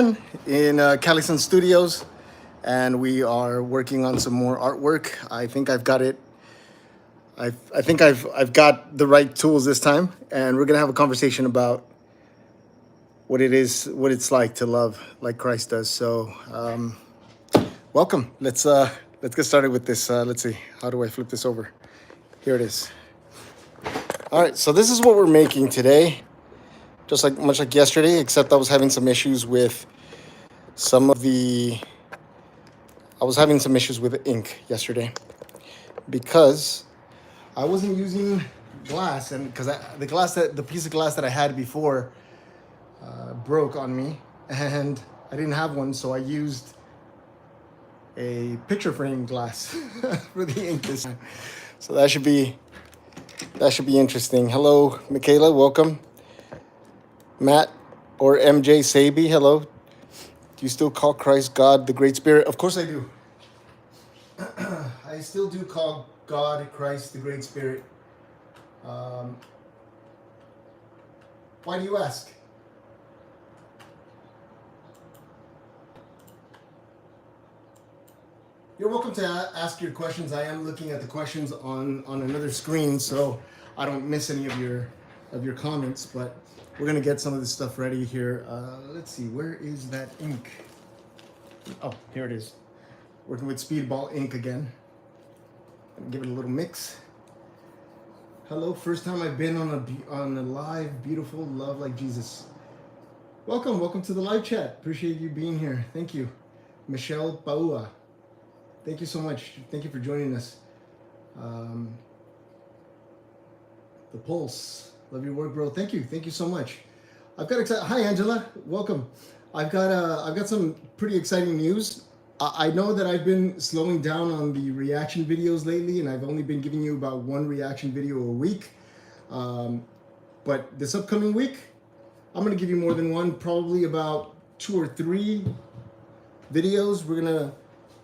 in Callison Studios, and we are working on some more artwork. I think I've got it. I think I've got the right tools this time, and we're gonna have a conversation about what it is, what it's like to love like Christ does. So, welcome. Let's get started with this. Let's see. How do I flip this over? Here it is. All right. So this is what we're making today. Just like much like yesterday, except I was having some issues with some of the. I was having some issues with the ink yesterday because I wasn't using glass, and because the piece of glass that I had before broke on me, and I didn't have one, so I used a picture frame glass for the ink this time. So that should be interesting. Hello, Michaela, welcome. Matt or MJ Sabi, hello. Do you still call Christ God, the Great Spirit? Of course I do. I still do call God, Christ, the Great Spirit. Why do you ask? You're welcome to ask your questions. I am looking at the questions on another screen, so I don't miss any of your comments, but we're gonna get some of this stuff ready here. Let's see, where is that ink? Oh, here it is. Working with Speedball ink again. Give it a little mix. Hello, first time I've been on a live, beautiful, love like Jesus. Welcome to the live chat. Appreciate you being here. Thank you, Michelle Paua. Thank you so much. Thank you for joining us. The Pulse. Love your work, bro. Thank you so much. I've got Hi, Angela. Welcome. I've got some pretty exciting news. I know that I've been slowing down on the reaction videos lately, and I've only been giving you about one reaction video a week. But this upcoming week, I'm gonna give you more than one, probably about 2 or 3 videos.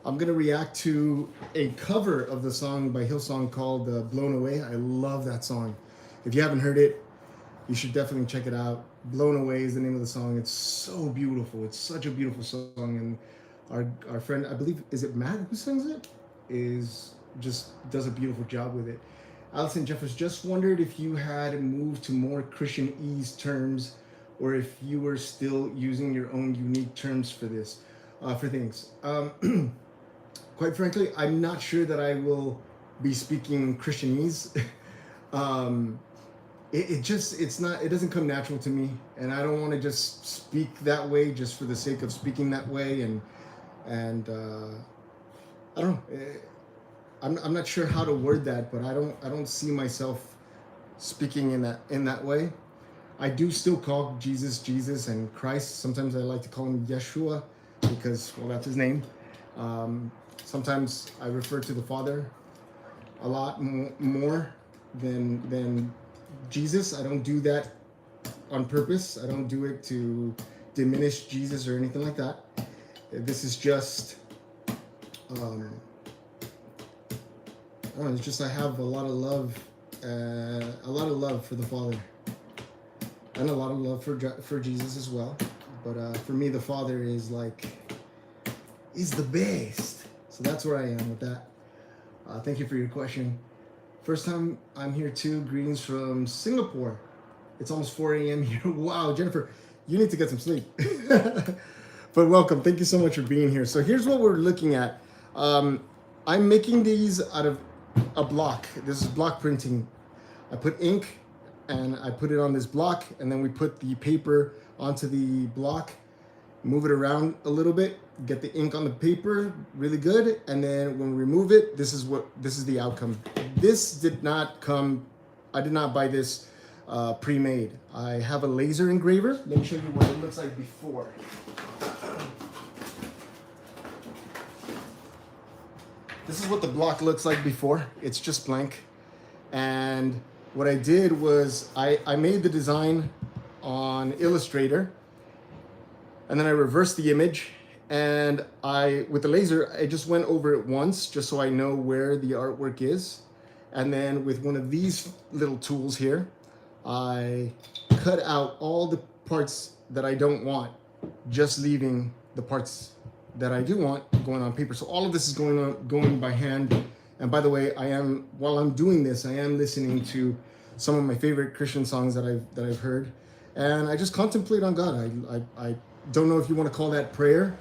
I'm gonna react to a cover of the song by Hillsong called "Blown Away." I love that song. If you haven't heard it, you should definitely check it out. "Blown Away" is the name of the song. It's so beautiful. It's such a beautiful song, and our friend, I believe, is it Matt who sings it? Just does a beautiful job with it. Allison Jeffers just wondered if you had moved to more Christianese terms, or if you were still using your own unique terms for this, for things. Quite frankly, I'm not sure that I will be speaking Christianese. It doesn't come natural to me, and I don't want to just speak that way just for the sake of speaking that way, and I don't know. I'm not sure how to word that, but I don't see myself speaking in that way. I do still call Jesus, and Christ. Sometimes I like to call him Yeshua because, well, that's his name. Sometimes I refer to the Father a lot more than Jesus. I don't do that on purpose. I don't do it to diminish Jesus or anything like that. This is just, it's just I have a lot of love for the Father, and a lot of love for Jesus as well. But for me, the Father is the best. So that's where I am with that. Thank you for your question. First time I'm here too. Greetings from Singapore. It's almost 4 a.m. here. Wow, Jennifer, you need to get some sleep. But welcome. Thank you so much for being here. So here's what we're looking at. I'm making these out of a block. This is block printing. I put ink and I put it on this block, and then we put the paper onto the block, move it around a little bit, get the ink on the paper really good, and then when we remove it, this is the outcome. This did not come, I did not buy this pre-made. I have a laser engraver. Let me show you what it looks like before. This is what the block looks like before. It's just blank. And what I did was I made the design on Illustrator, and then I reversed the image, and with the laser, I just went over it once just so I know where the artwork is. And then with one of these little tools here, I cut out all the parts that I don't want. just leaving the parts that I do want going on paper. So all of this is going by hand. And by the way, while I'm doing this, I am listening to some of my favorite Christian songs that I've heard, and I just contemplate on God. I don't know if you want to call that prayer.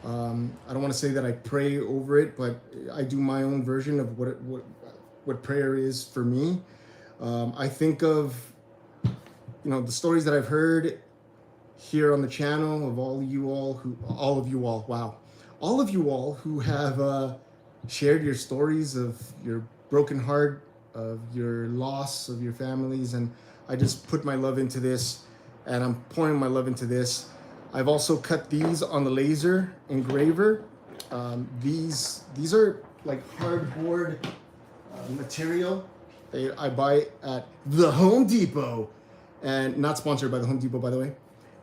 I don't want to say that I pray over it, but I do my own version of what prayer is for me. I think of, the stories that I've heard here on the channel of all of you all who have shared your stories of your broken heart, of your loss of your families, and I just put my love into this, and I'm pouring my love into this. I've also cut these on the laser engraver. These are like hardboard material. I buy at the Home Depot, and not sponsored by the Home Depot, by the way.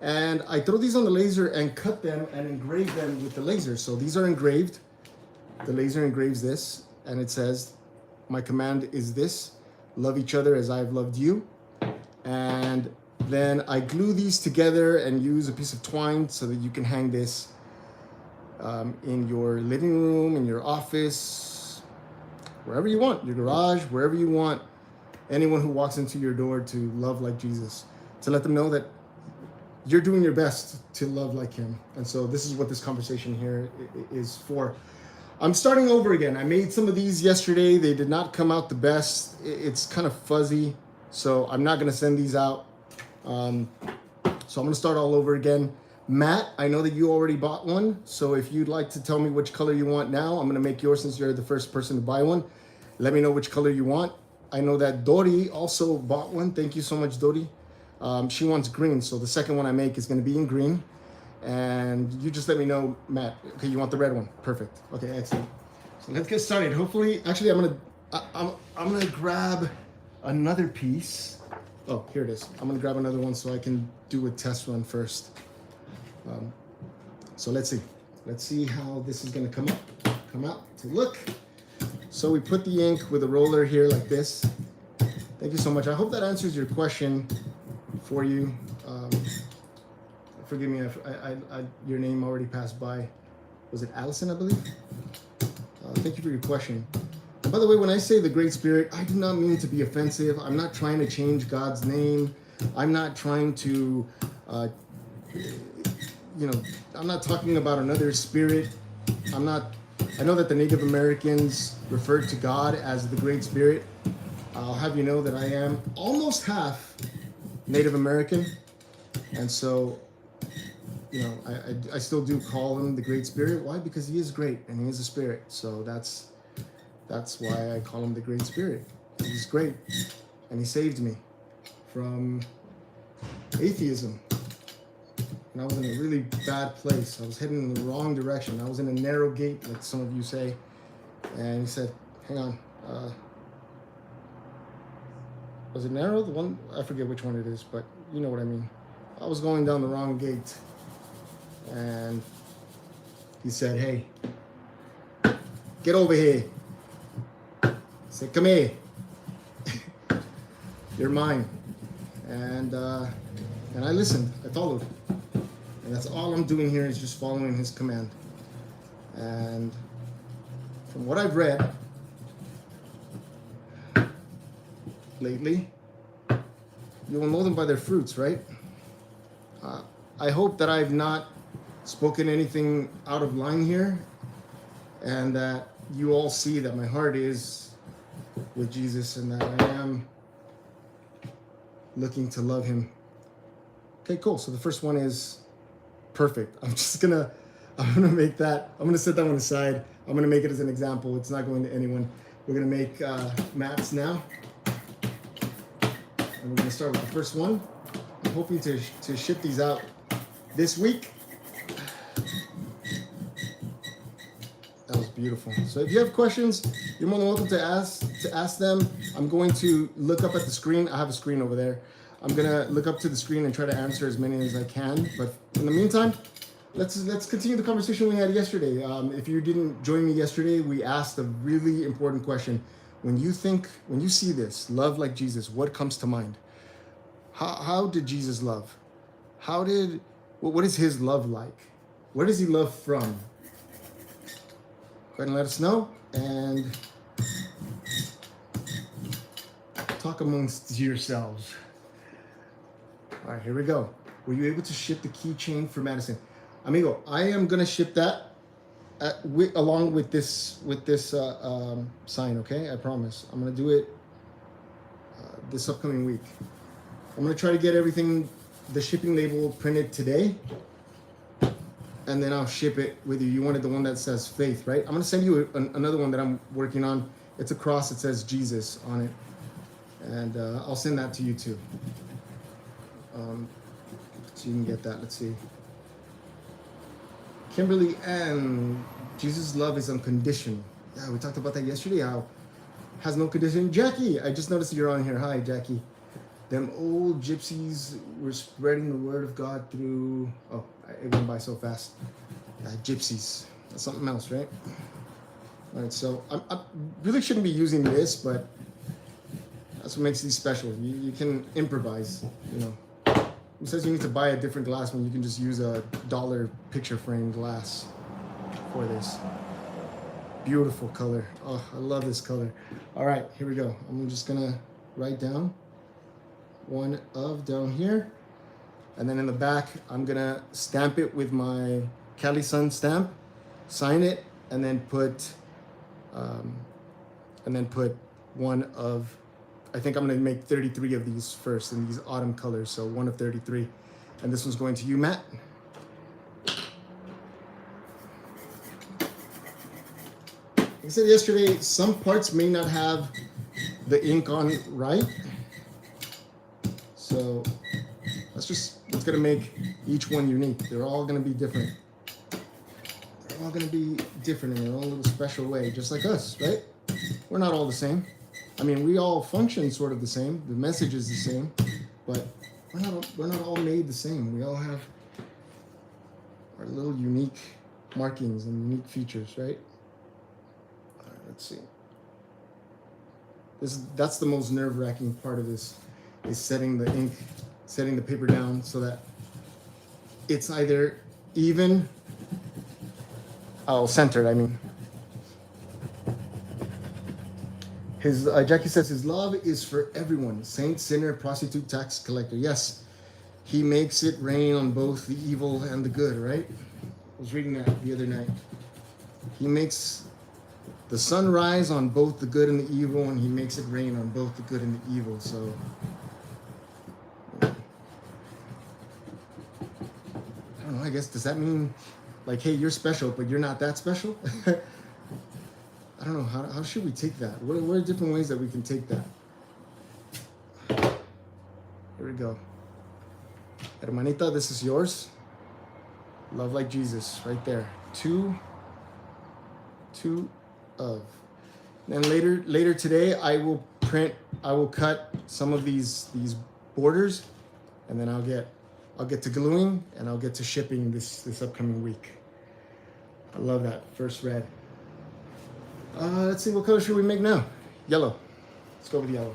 And I throw these on the laser and cut them and engrave them with the laser. So these are engraved. The laser engraves this, and it says, my command is this: love each other as I've loved you. And then I glue these together and use a piece of twine so that you can hang this in your living room, in your office, wherever you want, your garage, wherever you want anyone who walks into your door to love like Jesus, to let them know that you're doing your best to love like him. And so this is what this conversation here is for. I'm starting over again. I made some of these yesterday. They did not come out the best. It's kind of fuzzy, so I'm not going to send these out. So I'm going to start all over again. Matt, I know that you already bought one, so if you'd like to tell me which color you want now, I'm going to make yours since you're the first person to buy one. Let me know which color you want. I know that Dori also bought one. Thank you so much, Dori. She wants green, so the second one I make is going to be in green. And you just let me know, Matt. Okay, you want the red one? Perfect. Okay, excellent. So let's get started. Hopefully, actually, I'm gonna grab another piece. Oh, here it is. I'm gonna grab another one so I can do a test run first. So let's see. Let's see how this is gonna come out to look. So we put the ink with a roller here like this. Thank you so much. I hope that answers your question for you. Forgive me, your name already passed by. Was it Allison, I believe? Thank you for your question. And by the way, when I say the Great Spirit, I do not mean to be offensive. I'm not trying to change God's name. I'm not trying to, I'm not talking about another spirit. I know that the Native Americans referred to God as the Great Spirit. I'll have you know that I am almost half Native American. And so, I still do call him the Great Spirit. Why? Because he is great and he is a spirit. So that's why I call him the Great Spirit. He's great, and he saved me from atheism. And I was in a really bad place. I was heading in the wrong direction. I was in a narrow gate, like some of you say. And he said, "Hang on. Was it narrow? The one, I forget which one it is, but you know what I mean. I was going down the wrong gate." And he said, "Hey, get over here." I said, "Come here. You're mine." And I listened. I followed. And that's all I'm doing here is just following his command. And from what I've read lately, you will know them by their fruits, right? I hope that I've not spoken anything out of line here, and that you all see that my heart is with Jesus and that I am looking to love him. Okay, cool. So the first one is perfect. I'm gonna make that, I'm gonna set that one aside. I'm gonna make it as an example. It's not going to anyone. We're gonna make maps now. And we're gonna start with the first one. I'm hoping to ship these out this week. That was beautiful. So if you have questions, you're more than welcome to ask them. I'm going to look up at the screen. I have a screen over there. I'm gonna look up to the screen and try to answer as many as I can. But in the meantime, let's continue the conversation we had yesterday. If you didn't join me yesterday, we asked a really important question. When you see this, love like Jesus, what comes to mind? How did Jesus love? How did What is his love like? Where does he love from? Go ahead and let us know. And talk amongst yourselves. All right, here we go. Were you able to ship the keychain for Madison? Amigo, I am gonna ship that along with this sign. Okay, I promise. I'm gonna do it this upcoming week. I'm gonna try to get everything, the shipping label printed today, and then I'll ship it with you. You wanted the one that says faith, right? I'm gonna send you another one that I'm working on. It's a cross that says Jesus on it, and I'll send that to you too. So you can get that. Let's see. Kimberly and Jesus' love is unconditional. Yeah, we talked about that yesterday. How has no condition. Jackie, I just noticed you're on here. Hi, Jackie. Them old gypsies were spreading the word of God through. Oh, it went by so fast. Gypsies. That's something else, right? All right, so I really shouldn't be using this, but that's what makes these special. You can improvise, you know. Who says you need to buy a different glass when you can just use a $1 picture frame glass for this? Beautiful color. Oh, I love this color. All right, here we go. I'm just gonna write down one of down here. And then in the back, I'm gonna stamp it with my Cali Sun stamp, sign it, and then put one of, I think I'm gonna make 33 of these first in these autumn colors. So one of 33. And this one's going to you, Matt. Like I said yesterday, some parts may not have the ink on right. So that's just what's gonna make each one unique. They're all gonna be different. They're all gonna be different in their own little special way, just like us, right? We're not all the same. I mean, we all function sort of the same. The message is the same, but we're not all made the same. We all have our little unique markings and unique features, right? All right, let's see. That's the most nerve-wracking part of this, is setting the ink, setting the paper down so that it's either even, centered, I mean. Jackie says his love is for everyone, saint, sinner, prostitute, tax collector. Yes, he makes it rain on both the evil and the good, right? I was reading that the other night. He makes the sun rise on both the good and the evil, and he makes it rain on both the good and the evil. So I don't know, I guess, does that mean like, hey, you're special, but you're not that special? I don't know, how should we take that? What are different ways that we can take that? Here we go. Hermanita, this is yours. Love like Jesus, right there. Two of. Then later today, I will cut some of these borders, and then I'll get to gluing, and I'll get to shipping this upcoming week. I love that first red. Let's see, what color should we make now? Yellow. Let's go with yellow.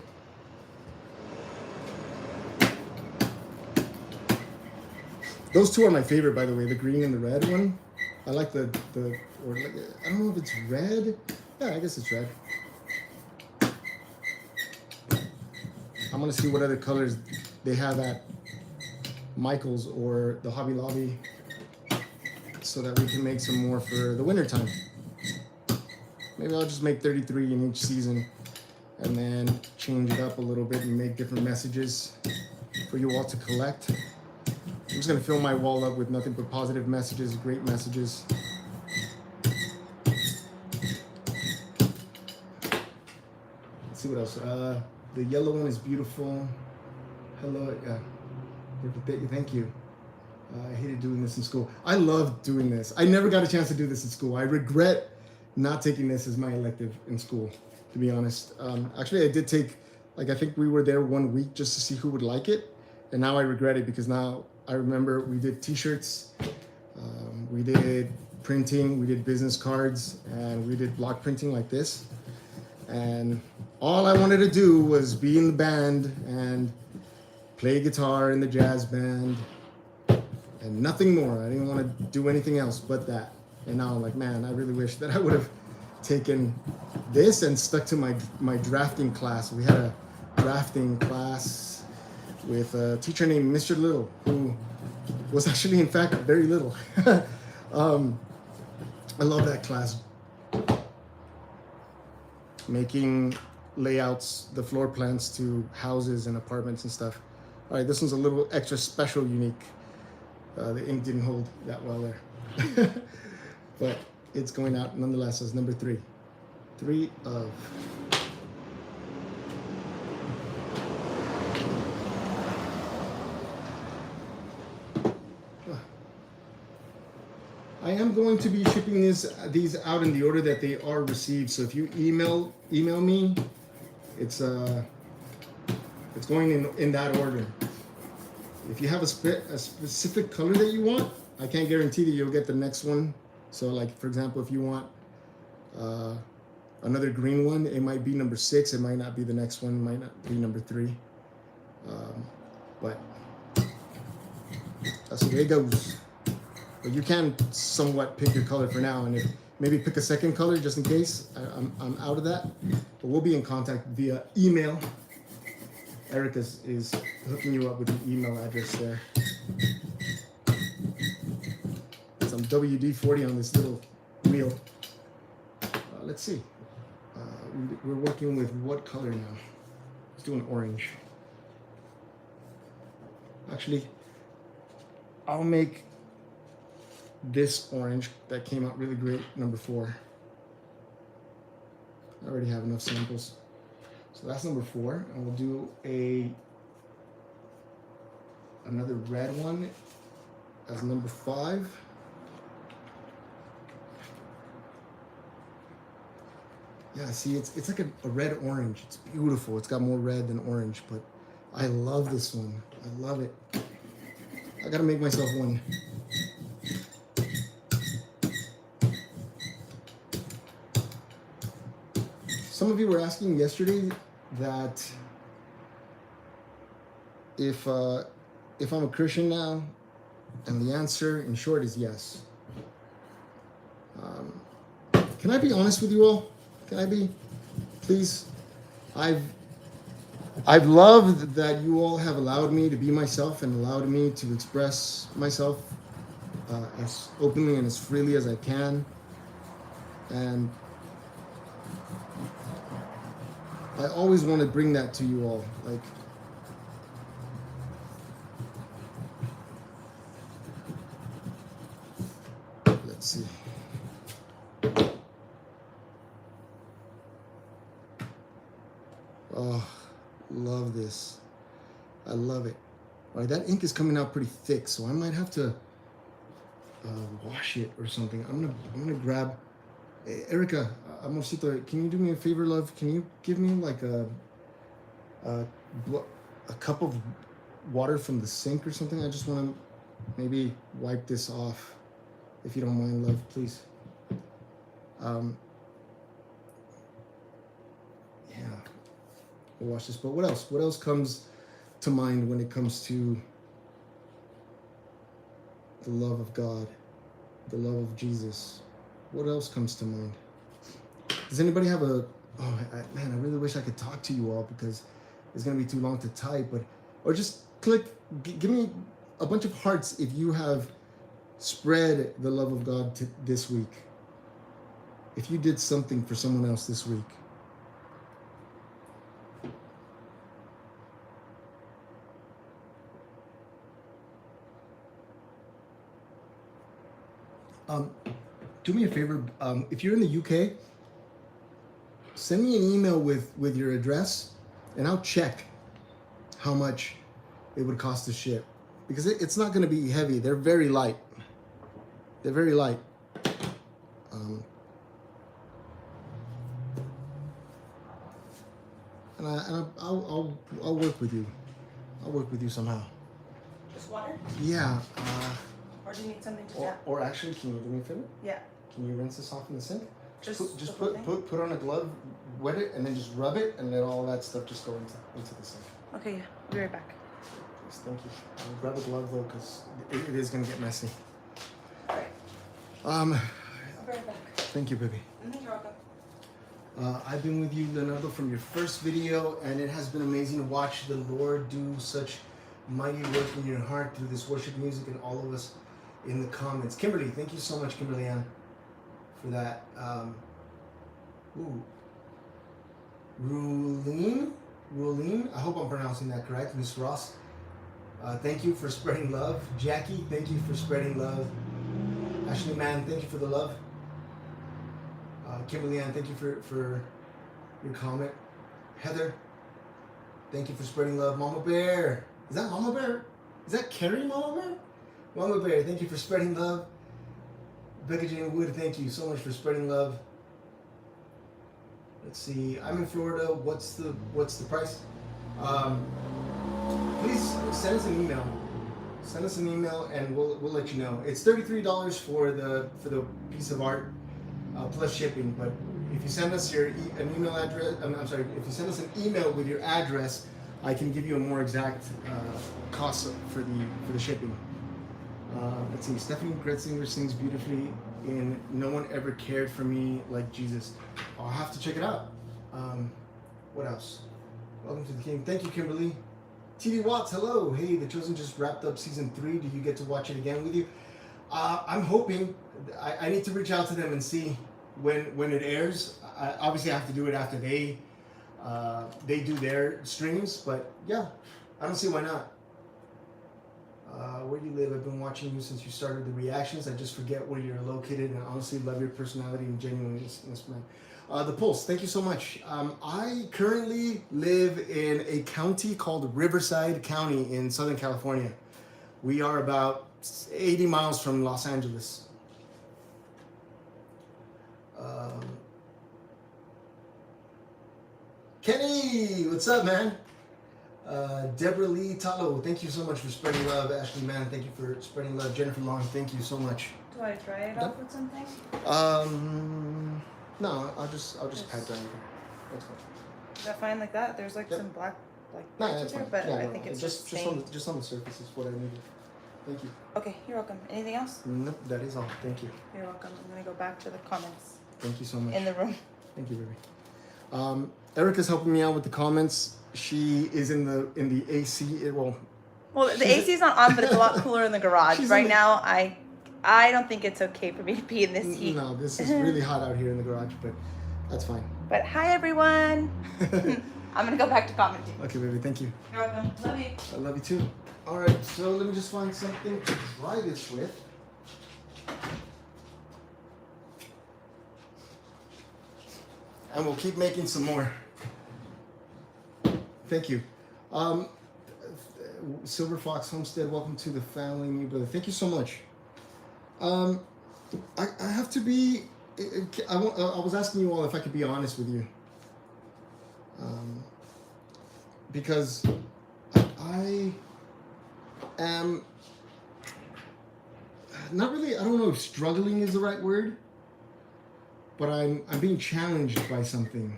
Those two are my favorite, by the way, the green and the red one. I like I don't know if it's red. Yeah, I guess it's red. I'm gonna see what other colors they have at Michael's or the Hobby Lobby so that we can make some more for the winter time. Maybe I'll just make 33 in each season and then change it up a little bit and make different messages for you all to collect. I'm just gonna fill my wall up with nothing but positive messages, great messages. Let's see what else. The yellow one is beautiful. Hello, thank you. I hated doing this in school. I love doing this. I never got a chance to do this in school. I regret not taking this as my elective in school, to be honest. Actually, I did take, I think we were there 1 week just to see who would like it. And now I regret it because now I remember we did t-shirts, we did printing, we did business cards, and we did block printing like this. And all I wanted to do was be in the band and play guitar in the jazz band and nothing more. I didn't want to do anything else but that. And now I'm like, man, I really wish that I would have taken this and stuck to my drafting class. We had a drafting class with a teacher named Mr. Little, who was actually, in fact, very little. I love that class. Making layouts, the floor plans to houses and apartments and stuff. All right, this one's a little extra special, unique. The ink didn't hold that well there. But it's going out nonetheless as number 3. 3 of. I am going to be shipping these out in the order that they are received. So if you email me, it's going in that order. If you have a specific color that you want, I can't guarantee that you'll get the next one. So like, for example, if you want another green one, it might be number 6. It might not be the next one. It might not be number 3. But that's the way it goes. But you can somewhat pick your color for now, and maybe pick a second color just in case I'm out of that. But we'll be in contact via email. Eric is hooking you up with the email address there. Some WD-40 on this little wheel. Let's see. We're working with what color now? Let's do an orange. Actually, I'll make this orange that came out really great, number 4. I already have enough samples. So that's number 4, and we'll do another red one as number 5. Yeah, see, it's like a red orange. It's beautiful. It's got more red than orange, but I love this one. I love it. I gotta make myself one. Some of you were asking yesterday that if I'm a Christian now, and the answer, in short, is yes. Can I be honest with you all? Can I be? Please. I've loved that you all have allowed me to be myself and allowed me to express myself as openly and as freely as I can. And I always want to bring that to you all. Like, let's see. Oh, love this. I love it. All right, that ink is coming out pretty thick, so I might have to wash it or something. I'm gonna grab. Hey, Erica, Amorcito, can you do me a favor, love? Can you give me like a cup of water from the sink or something? I just want to maybe wipe this off, if you don't mind, love, please. Yeah, we'll watch this. But what else? What else comes to mind when it comes to the love of God, the love of Jesus? What else comes to mind? Does anybody have a... Oh, man, I really wish I could talk to you all because it's going to be too long to type. Or just click, give me a bunch of hearts if you have spread the love of God this week. If you did something for someone else this week. Do me a favor, if you're in the UK, send me an email with your address, and I'll check how much it would cost to ship. Because it's not going to be heavy. They're very light. They're very light. And I'll work with you. I'll work with you somehow. Just water? Yeah. Or do you need something to tap? Or actually, can you do me a favor? Yeah. Can you rinse this off in the sink? Just put put on a glove, wet it, and then just rub it, and then all that stuff just go into the sink. Okay, yeah. I'll be right back. Thank you. I'll grab a glove though, because it is gonna get messy. All right. Um, I'll be right back. thank you, baby. You're welcome. I've been with you, Leonardo, from your first video, and it has been amazing to watch the Lord do such mighty work in your heart through this worship music and all of us in the comments. Kimberly, thank you so much, Kimberly Ann, for that. Rulene, I hope I'm pronouncing that correct. Miss Ross, thank you for spreading love. Jackie, thank you for spreading love. Ashley Mann, thank you for the love. Kimberly Ann, thank you for your comment. Heather, thank you for spreading love. Mama Bear, is that Mama Bear? Is that Carrie Mama Bear? Mama Bear, thank you for spreading love. Becca Jane Wood, thank you so much for spreading love. Let's see, I'm in Florida. What's the price? Please send us an email. Send us an email and we'll let you know. It's $33 for the piece of art plus shipping. But if you send us your an email address, I'm sorry, if you send us an email with your address, I can give you a more exact cost for the shipping. Let's see. Stephanie Gretzinger sings beautifully in "No One Ever Cared for Me Like Jesus." I'll have to check it out. What else? Welcome to the King. Thank you, Kimberly. TV Watts, hello. Hey, The Chosen just wrapped up season 3. Do you get to watch it again with you? I'm hoping. I need to reach out to them and see when it airs. Obviously, I have to do it after they do their streams. But yeah, I don't see why not. Where do you live? I've been watching you since you started the reactions. I just forget where you're located, and honestly love your personality and genuineness, man. The Pulse, thank you so much. I currently live in a county called Riverside County in Southern California. We are about 80 miles from Los Angeles. Kenny, what's up, man? Deborah Lee Talo, thank you so much for spreading love. Ashley Mann, thank you for spreading love. Jennifer Long, thank you so much. Do I dry it off with something? No, I'll just pat down here. That's fine. Is that fine like that? There's like some black No, that's here, fine. but Yeah, I no, think it's just on the surface is what I needed. Thank you. Okay, you're welcome. Anything else? Nope, that is all. Thank you. You're welcome. I'm gonna go back to the comments Thank you so much. in the room. Thank you, baby. Erica's helping me out with the comments. She is in the AC. Well, the AC is not on, but it's a lot cooler in the garage She's right in the- now. I don't think it's okay for me to be in this heat. No, this is really hot out here in the garage, but that's fine. But hi everyone. I'm gonna go back to commenting. Okay, baby. Thank you. You're welcome. Love you. I love you too. All right, so let me just find something to dry this with. And we'll keep making some more. Thank you. Silver Fox Homestead, welcome to the family, new brother. Thank you so much. I have to be, I was asking you all if I could be honest with you. Because I am not really, I don't know if struggling is the right word, but I'm being challenged by something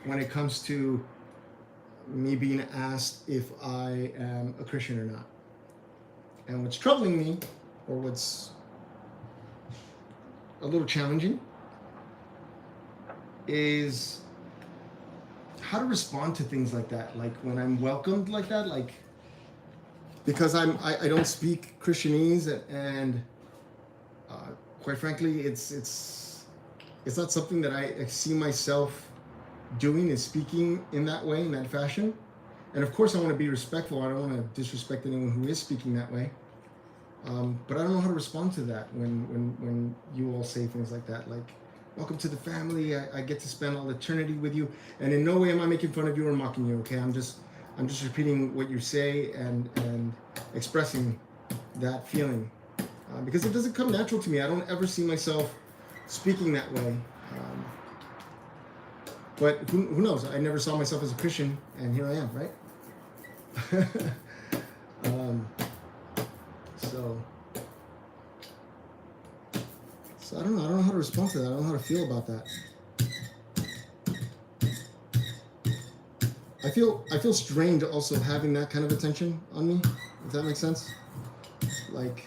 when it comes to me being asked if I am a Christian or not. And what's troubling me, or what's a little challenging, is how to respond to things like that. Like when I'm welcomed like that, like, because I don't speak Christianese, and quite frankly, it's not something that I see myself doing, is speaking in that way, in that fashion. And of course I want to be respectful. I don't want to disrespect anyone who is speaking that way. But I don't know how to respond to that when you all say things like that, like, welcome to the family, I get to spend all eternity with you. And in no way am I making fun of you or mocking you, okay? I'm just repeating what you say and expressing that feeling. Because it doesn't come natural to me. I don't ever see myself speaking that way. But who knows? I never saw myself as a Christian, and here I am, right? So I don't know. I don't know how to respond to that. I don't know how to feel about that. I feel strange also having that kind of attention on me, if that makes sense. Like,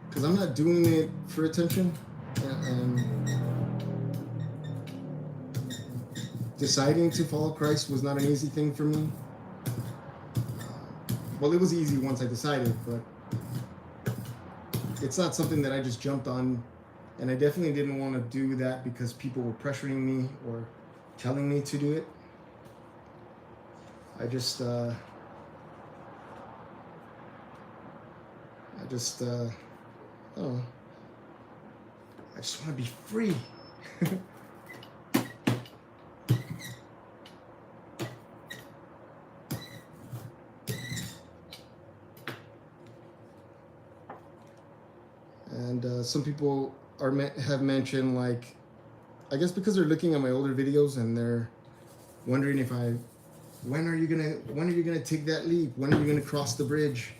because I'm not doing it for attention, and deciding to follow Christ was not an easy thing for me. Well, it was easy once I decided, but it's not something that I just jumped on, and I definitely didn't want to do that because people were pressuring me or telling me to do it. I just I don't know. I just want to be free. And some people have mentioned, like, I guess because they're looking at my older videos and they're wondering if when are you gonna take that leap? When are you gonna cross the bridge?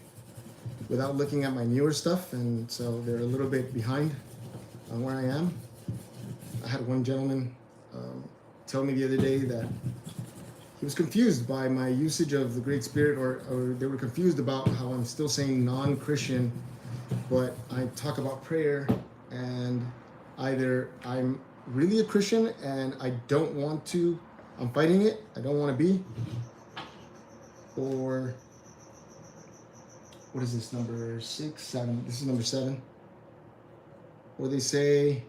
Without looking at my newer stuff, and so they're a little bit behind on where I am. I had one gentleman tell me the other day that he was confused by my usage of the Great Spirit, or they were confused about how I'm still saying non-Christian, but I talk about prayer, and either I'm really a Christian and I don't want to, I'm fighting it, I don't want to be, or what is this, number 6, 7? This is number 7. Where they said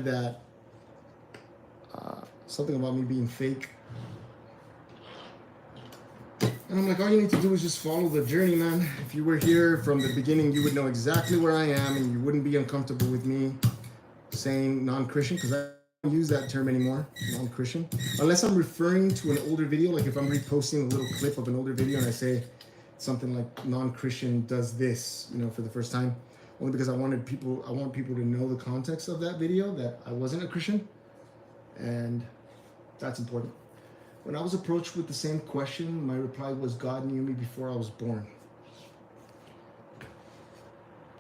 that something about me being fake. And I'm like, all you need to do is just follow the journey, man. If you were here from the beginning, you would know exactly where I am, and you wouldn't be uncomfortable with me saying non-Christian, because I don't use that term anymore, non-Christian. Unless I'm referring to an older video, like if I'm reposting a little clip of an older video and I say something like non-Christian does this, for the first time, only because I want people to know the context of that video, that I wasn't a Christian, and that's important. When I was approached with the same question, my reply was, God knew me before I was born.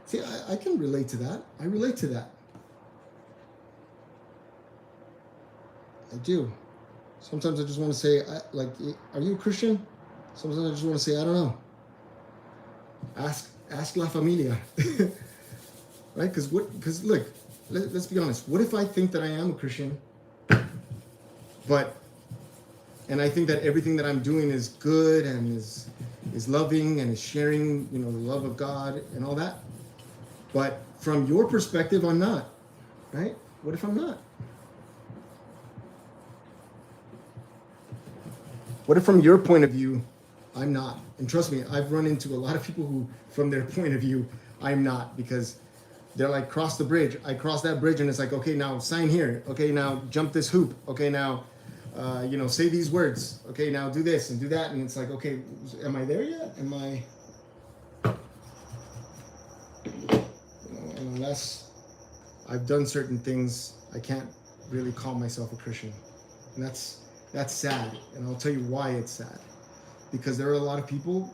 See, I can relate to that. I relate to that. I do. Sometimes I just want to say, are you a Christian? Sometimes I just want to say, I don't know. Ask La Familia. Right? Because look, let's be honest. What if I think that I am a Christian, and I think that everything that I'm doing is good and is loving and is sharing, the love of God and all that, but from your perspective, I'm not, right? What if I'm not? What if from your point of view, I'm not? And trust me, I've run into a lot of people who, from their point of view, I'm not, because they're like, cross the bridge. I cross that bridge and it's like, okay, now sign here. Okay, now jump this hoop. Okay, now, say these words. Okay, now do this and do that. And it's like, okay, am I there yet? Am I, unless I've done certain things, I can't really call myself a Christian. And that's sad. And I'll tell you why it's sad. Because there are a lot of people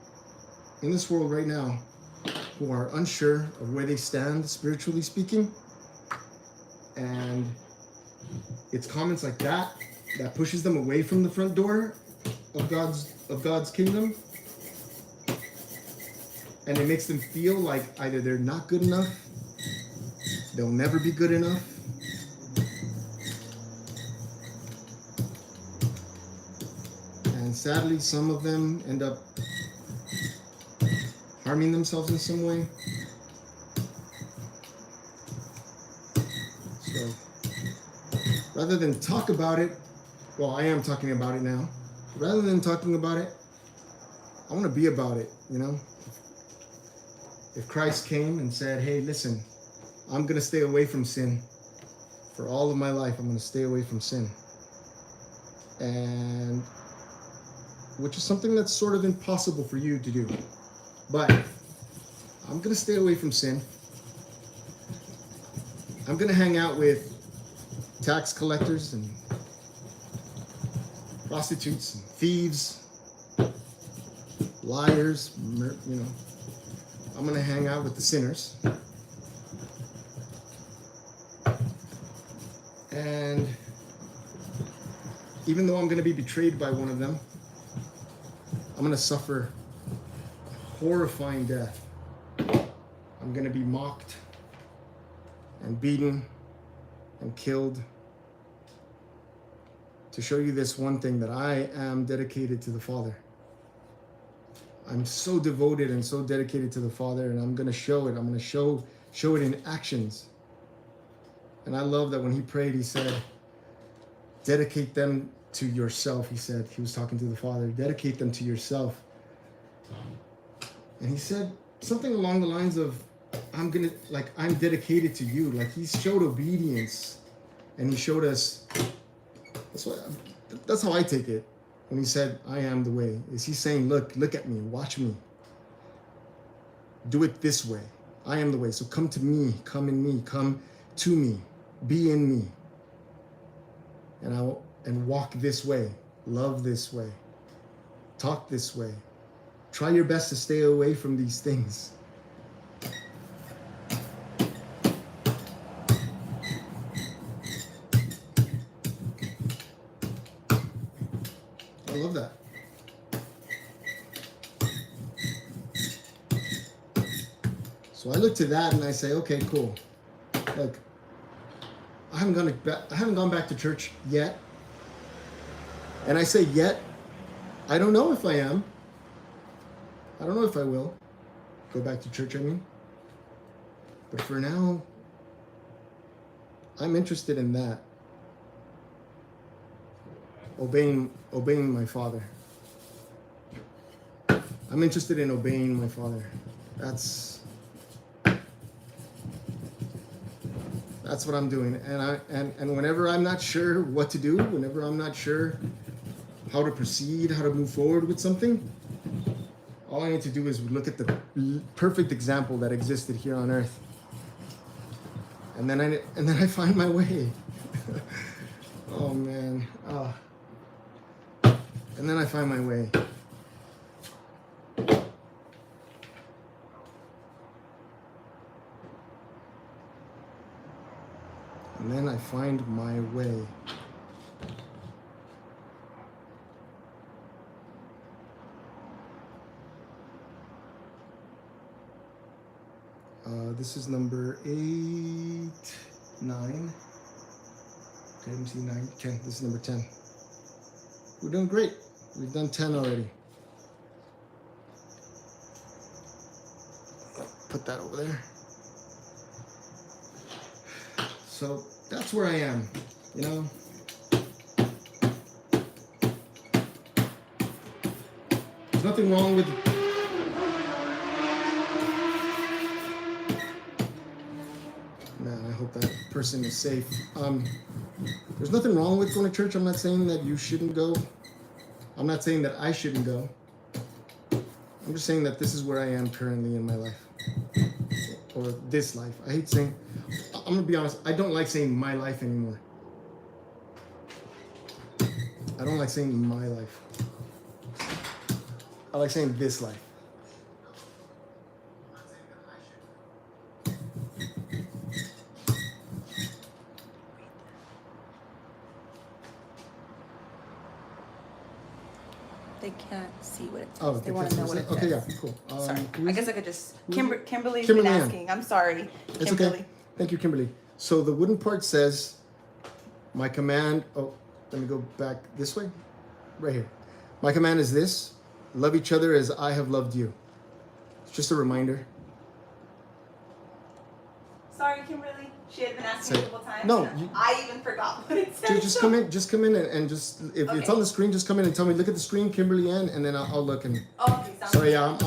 in this world right now who are unsure of where they stand, spiritually speaking. And it's comments like that pushes them away from the front door of God's kingdom. And it makes them feel like either they're not good enough, they'll never be good enough, and sadly some of them end up harming themselves in some way. So rather than talk about it, well, I am talking about it now. Rather than talking about it, I want to be about it, If Christ came and said, hey, listen, I'm going to stay away from sin. For all of my life, I'm going to stay away from sin. And which is something that's sort of impossible for you to do. But I'm going to stay away from sin. I'm going to hang out with tax collectors and prostitutes and thieves, liars, I'm going to hang out with the sinners. And even though I'm going to be betrayed by one of them, I'm going to suffer a horrifying death. I'm going to be mocked and beaten and killed to show you this one thing, that I am dedicated to the Father. I'm so devoted and so dedicated to the Father, and I'm going to show it. I'm going to show it in actions. And I love that when he prayed, he said, dedicate them to yourself. He said, he was talking to the Father, dedicate them to yourself. And he said something along the lines of, I'm dedicated to you. Like, he showed obedience, and he showed us, that's how I take it. When he said, I am the way, is he saying, look at me, watch me. Do it this way. I am the way. So come to me, come in me, come to me, be in me. And walk this way, love this way, talk this way. Try your best to stay away from these things. I love that. So I look to that and I say, okay, cool. Look, I haven't gone back to church yet. And I say yet, I don't know if I am. I don't know if I will go back to church, I mean. But for now, I'm interested in that. Obeying my Father. I'm interested in obeying my Father. That's what I'm doing. And whenever I'm not sure what to do, whenever I'm not sure how to proceed, how to move forward with something, all I need to do is look at the perfect example that existed here on earth. And then I find my way. Oh man. And then I find my way. And then I find my way. This is number 8, 9. Okay, let me see, 9, 10. This is number 10. We're doing great. We've done 10 already. Put that over there. So that's where I am, you know. There's nothing wrong with... Man, I hope that person is safe. There's nothing wrong with going to church. I'm not saying that you shouldn't go. I'm not saying that I shouldn't go. I'm just saying that this is where I am currently in my life. Or this life. I hate saying... I'm gonna be honest, I don't like saying my life anymore. I don't like saying my life. I like saying this life. They can't see what it says. Oh, they want to know what it says. Okay, yeah, cool. Sorry. I guess I could just... Kimberly's Kimberly been Ann. asking. I'm sorry, It's Kimberly. okay. Thank you, Kimberly. So the wooden part says, my command... Oh, let me go back this way. Right here. My command is this. Love each other as I have loved you. It's just a reminder. Sorry, Kimberly. She had been asking multiple times. No, I even forgot what it said. Just come in and just, if it's on the screen, just come in and tell me, look at the screen, Kimberly Ann, and then I'll look and... Okay, sounds So good. yeah,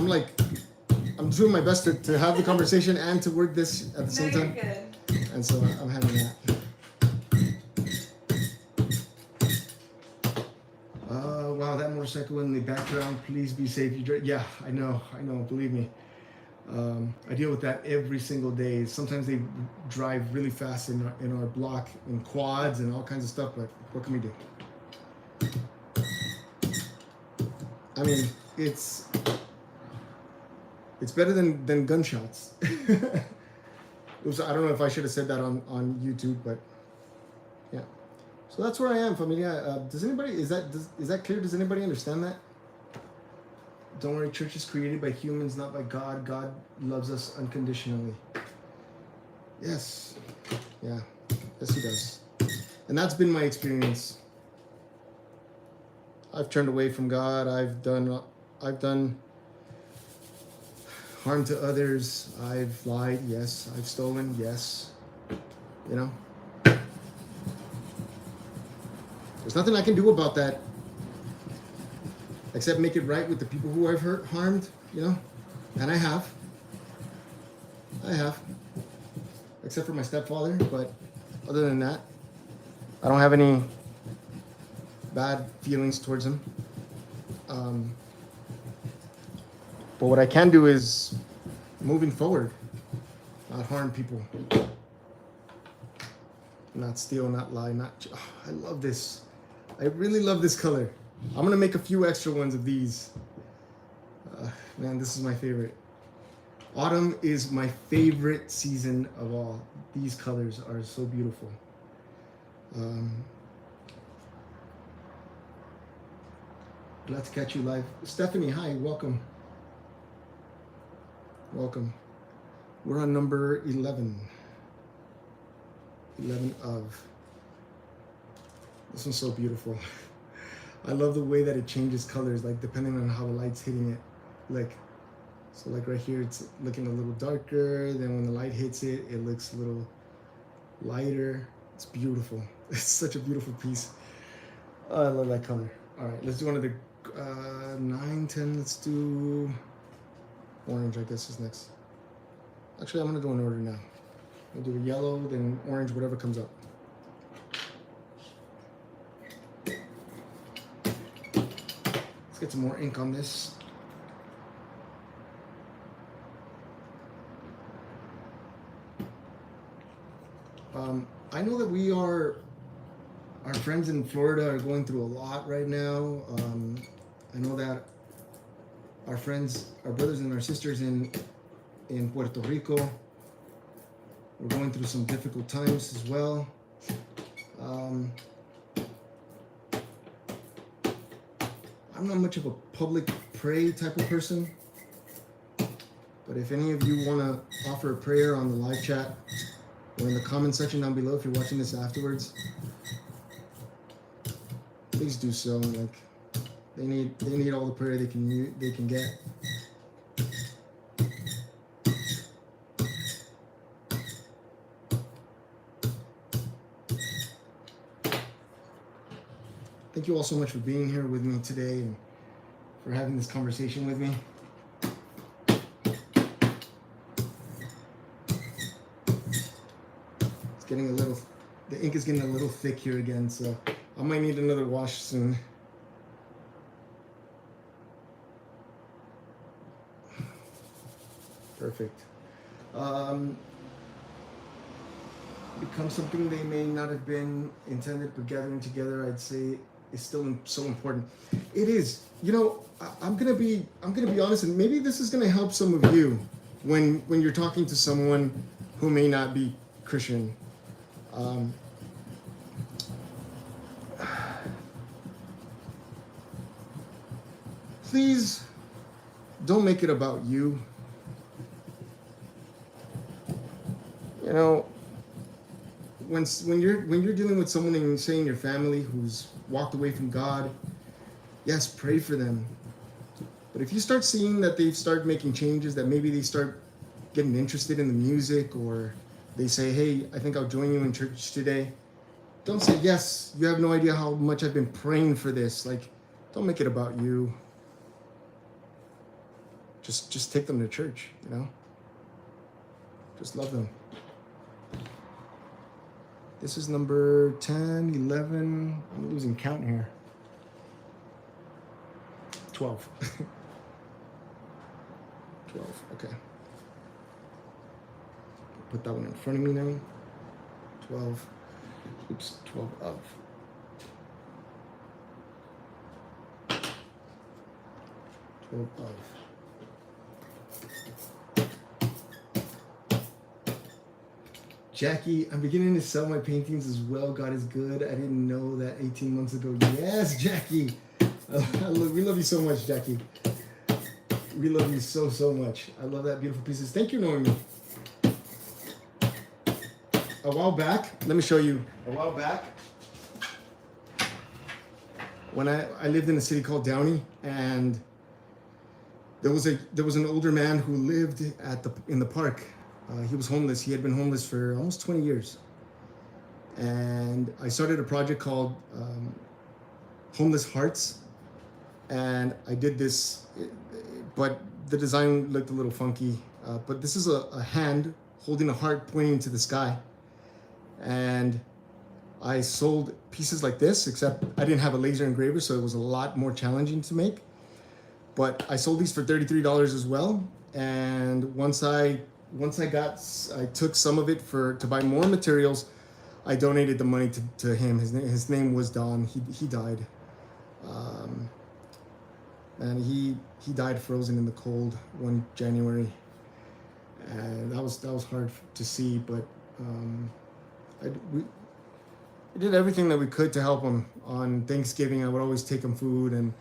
I'm doing my best to have the conversation and to work this at the same time. You're good. And so I'm having that. Wow, that motorcycle in the background, please be safe. Yeah, I know, believe me. I deal with that every single day. Sometimes they drive really fast in our block, in quads and all kinds of stuff, but what can we do? I mean, it's better than gunshots. I don't know if I should have said that on YouTube, but yeah. So that's where I am, familia. Does anybody, is that clear? Does anybody understand that? Don't worry, church is created by humans, not by God. God loves us unconditionally. Yes. Yeah. Yes, he does. And that's been my experience. I've turned away from God. I've done harm to others. I've lied. Yes. I've stolen. Yes. You know? There's nothing I can do about that except make it right with the people who I've harmed, you know? And I have. Except for my stepfather, but other than that, I don't have any bad feelings towards him. But what I can do is, moving forward, not harm people. Not steal, not lie, I love this. I really love this color. I'm gonna make a few extra ones of these. Man, this is my favorite. Autumn is my favorite season of all. These colors are so beautiful. Glad to catch you live. Stephanie, hi, welcome. Welcome. We're on number 11. 11 of. This one's so beautiful. I love the way that it changes colors, like depending on how the light's hitting it. Like, so like right here, it's looking a little darker. Then when the light hits it, it looks a little lighter. It's beautiful. It's such a beautiful piece. Oh, I love that color. All right, let's do one of the 9, 10. Let's do orange, I guess is next. Actually, I'm gonna go in order now. I'll do a yellow, then orange, whatever comes up. Let's get some more ink on this. I know that our friends in Florida are going through a lot right now. I know that our brothers and our sisters in Puerto Rico, we're going through some difficult times as well. I'm not much of a public pray type of person, but if any of you want to offer a prayer on the live chat or in the comment section down below if you're watching this afterwards, please do so. Like, they need all the prayer they can get. Thank you all so much for being here with me today and for having this conversation with me. It's getting the ink is getting a little thick here again, so I might need another wash soon. Perfect. Become something they may not have been intended, but gathering together, I'd say, is still so important. It is. You know, I'm gonna be honest, and maybe this is gonna help some of you when you're talking to someone who may not be Christian. Please don't make it about you. You know, when you're dealing with someone and say in your family who's walked away from God, yes, pray for them. But if you start seeing that they start making changes, that maybe they start getting interested in the music, or they say, hey, I think I'll join you in church today, don't say, yes, you have no idea how much I've been praying for this. Like, don't make it about you. Just take them to church, you know? Just love them. This is number 10, 11, I'm losing count here. 12. 12, okay. Put that one in front of me now. 12, oops, 12 of. 12 of. Jackie, I'm beginning to sell my paintings as well. God is good. I didn't know that 18 months ago. Yes, Jackie. We love you so much, Jackie. We love you so, so much. I love that beautiful pieces. Thank you, Noemi. A while back, let me show you. A while back, when I lived in a city called Downey, and there was an older man who lived in the park. He was homeless. He had been homeless for almost 20 years. And I started a project called Homeless Hearts. And I did this, but the design looked a little funky. But this is a hand holding a heart pointing to the sky. And I sold pieces like this, except I didn't have a laser engraver, so it was a lot more challenging to make. But I sold these for $33 as well. And once I took some of it to buy more materials, I donated the money to him. His name was Don. He died. And he died frozen in the cold one January. And that was hard to see, but we did everything that we could to help him. On Thanksgiving, I would always take him food, and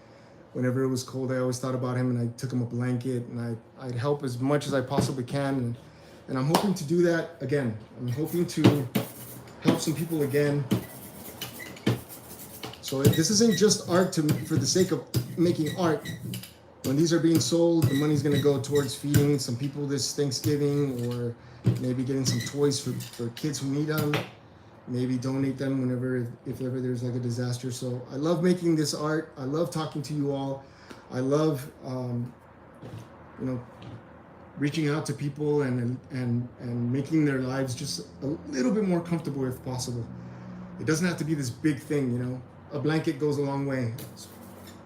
whenever it was cold, I always thought about him, and I took him a blanket, and I'd help as much as I possibly can, and I'm hoping to do that again. I'm hoping to help some people again. So this isn't just art for the sake of making art. When these are being sold, the money's gonna go towards feeding some people this Thanksgiving, or maybe getting some toys for kids who need them. Maybe donate them if ever there's like a disaster. So I love making this art. I love talking to you all. I love, reaching out to people and making their lives just a little bit more comfortable if possible. It doesn't have to be this big thing, you know. A blanket goes a long way.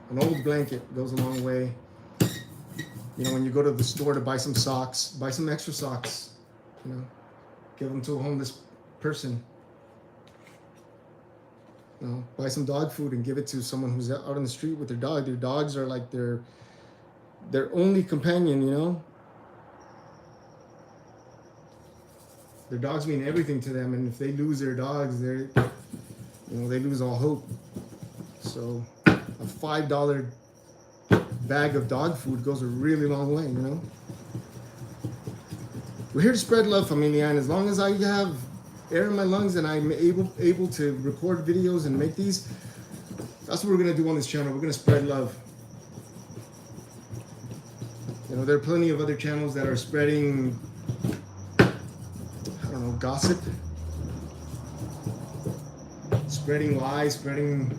An old blanket goes a long way. You know, when you go to the store to buy some socks, buy some extra socks, you know, give them to a homeless person. You know, buy some dog food and give it to someone who's out on the street with their dog. Their dogs are like their only companion, you know. Their dogs mean everything to them, and if they lose their dogs, they lose all hope. So a $5 bag of dog food goes a really long way, you know. We're here to spread love, familia, and as long as I have air in my lungs and I'm able to record videos and make these, that's what we're gonna do on this channel. We're gonna spread love. You know, there are plenty of other channels that are spreading, I don't know, gossip, spreading lies, spreading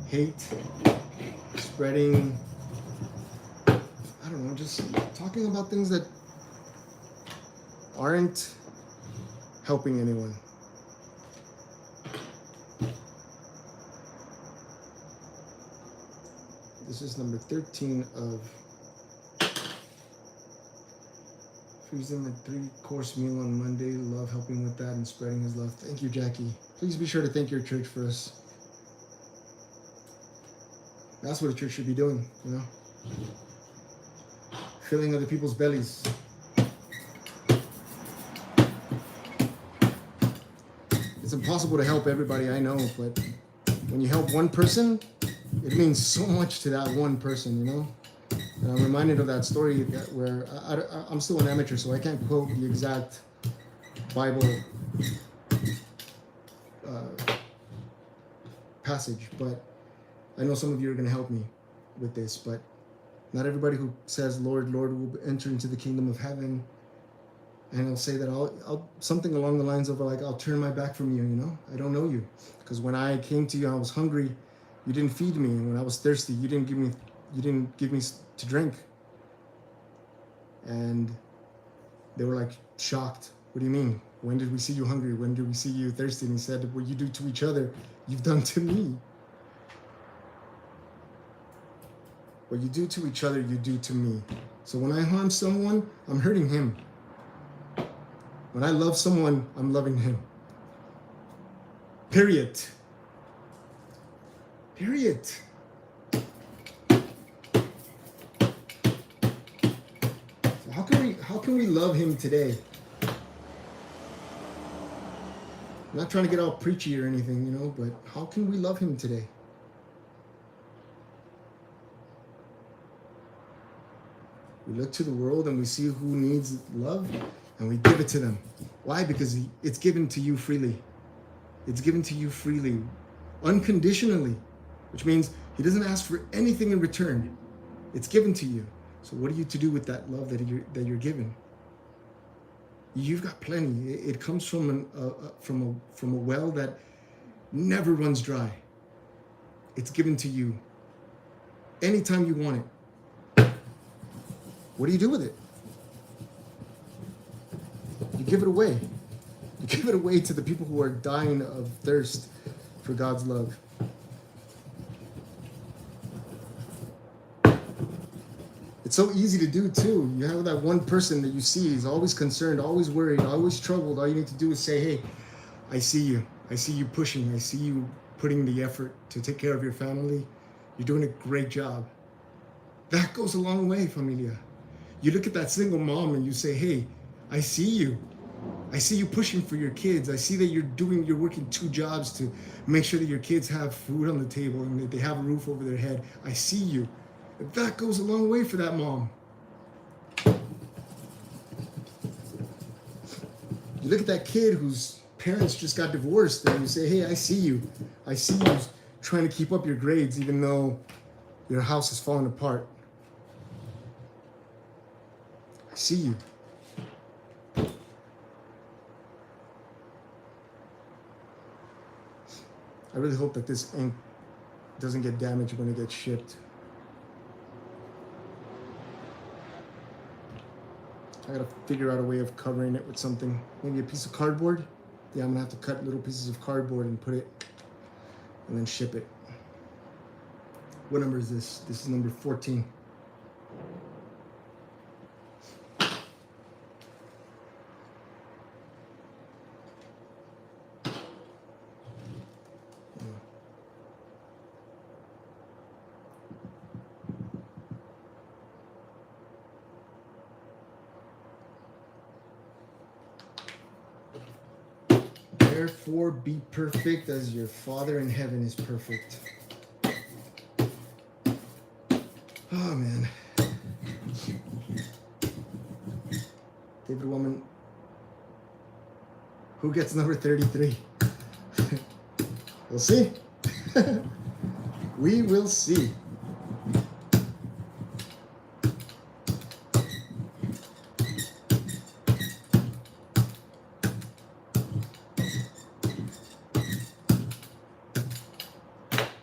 hate, spreading, I don't know, just talking about things that aren't helping anyone. This is number 13 of freezing the 3-course meal on Monday. Love helping with that and spreading his love. Thank you, Jackie. Please be sure to thank your church for us. That's what a church should be doing, you know? Filling other people's bellies. It's impossible to help everybody, I know, but when you help one person, it means so much to that one person, you know? And I'm reminded of that story where I'm still an amateur, so I can't quote the exact Bible passage, but I know some of you are going to help me with this, but not everybody who says, Lord, Lord, will enter into the kingdom of heaven. And I'll say that I'll something along the lines of like, I'll turn my back from you, you know? I don't know you. Because when I came to you, I was hungry. You didn't feed me. And when I was thirsty, you didn't give me to drink. And they were like shocked. What do you mean? When did we see you hungry? When did we see you thirsty? And he said, what you do to each other, you've done to me. What you do to each other, you do to me. So when I harm someone, I'm hurting him. When I love someone, I'm loving him. Period. Period. So how can we love him today? I'm not trying to get all preachy or anything, you know, but how can we love him today? We look to the world and we see who needs love and we give it to them. Why? Because it's given to you freely. It's given to you freely, unconditionally, which means he doesn't ask for anything in return. It's given to you. So what are you to do with that love that you're given? You've got plenty. It comes from a well that never runs dry. It's given to you anytime you want it. What do you do with it? You give it away. You give it away to the people who are dying of thirst for God's love. It's so easy to do too. You have that one person that you see is always concerned, always worried, always troubled. All you need to do is say, hey, I see you. I see you pushing. I see you putting the effort to take care of your family. You're doing a great job. That goes a long way, familia. You look at that single mom and you say, hey, I see you. I see you pushing for your kids. I see that you're working 2 jobs to make sure that your kids have food on the table and that they have a roof over their head. I see you. That goes a long way for that mom. You look at that kid whose parents just got divorced and you say, hey, I see you. I see you trying to keep up your grades even though your house is falling apart. I see you. I really hope that this ink doesn't get damaged when it gets shipped. I gotta figure out a way of covering it with something. Maybe a piece of cardboard. Yeah, I'm gonna have to cut little pieces of cardboard and put it, and then ship it. What number is this? This is number 14. Therefore, be perfect as your Father in heaven is perfect. Oh, man. David Woman, who gets number 33? We'll see. We will see.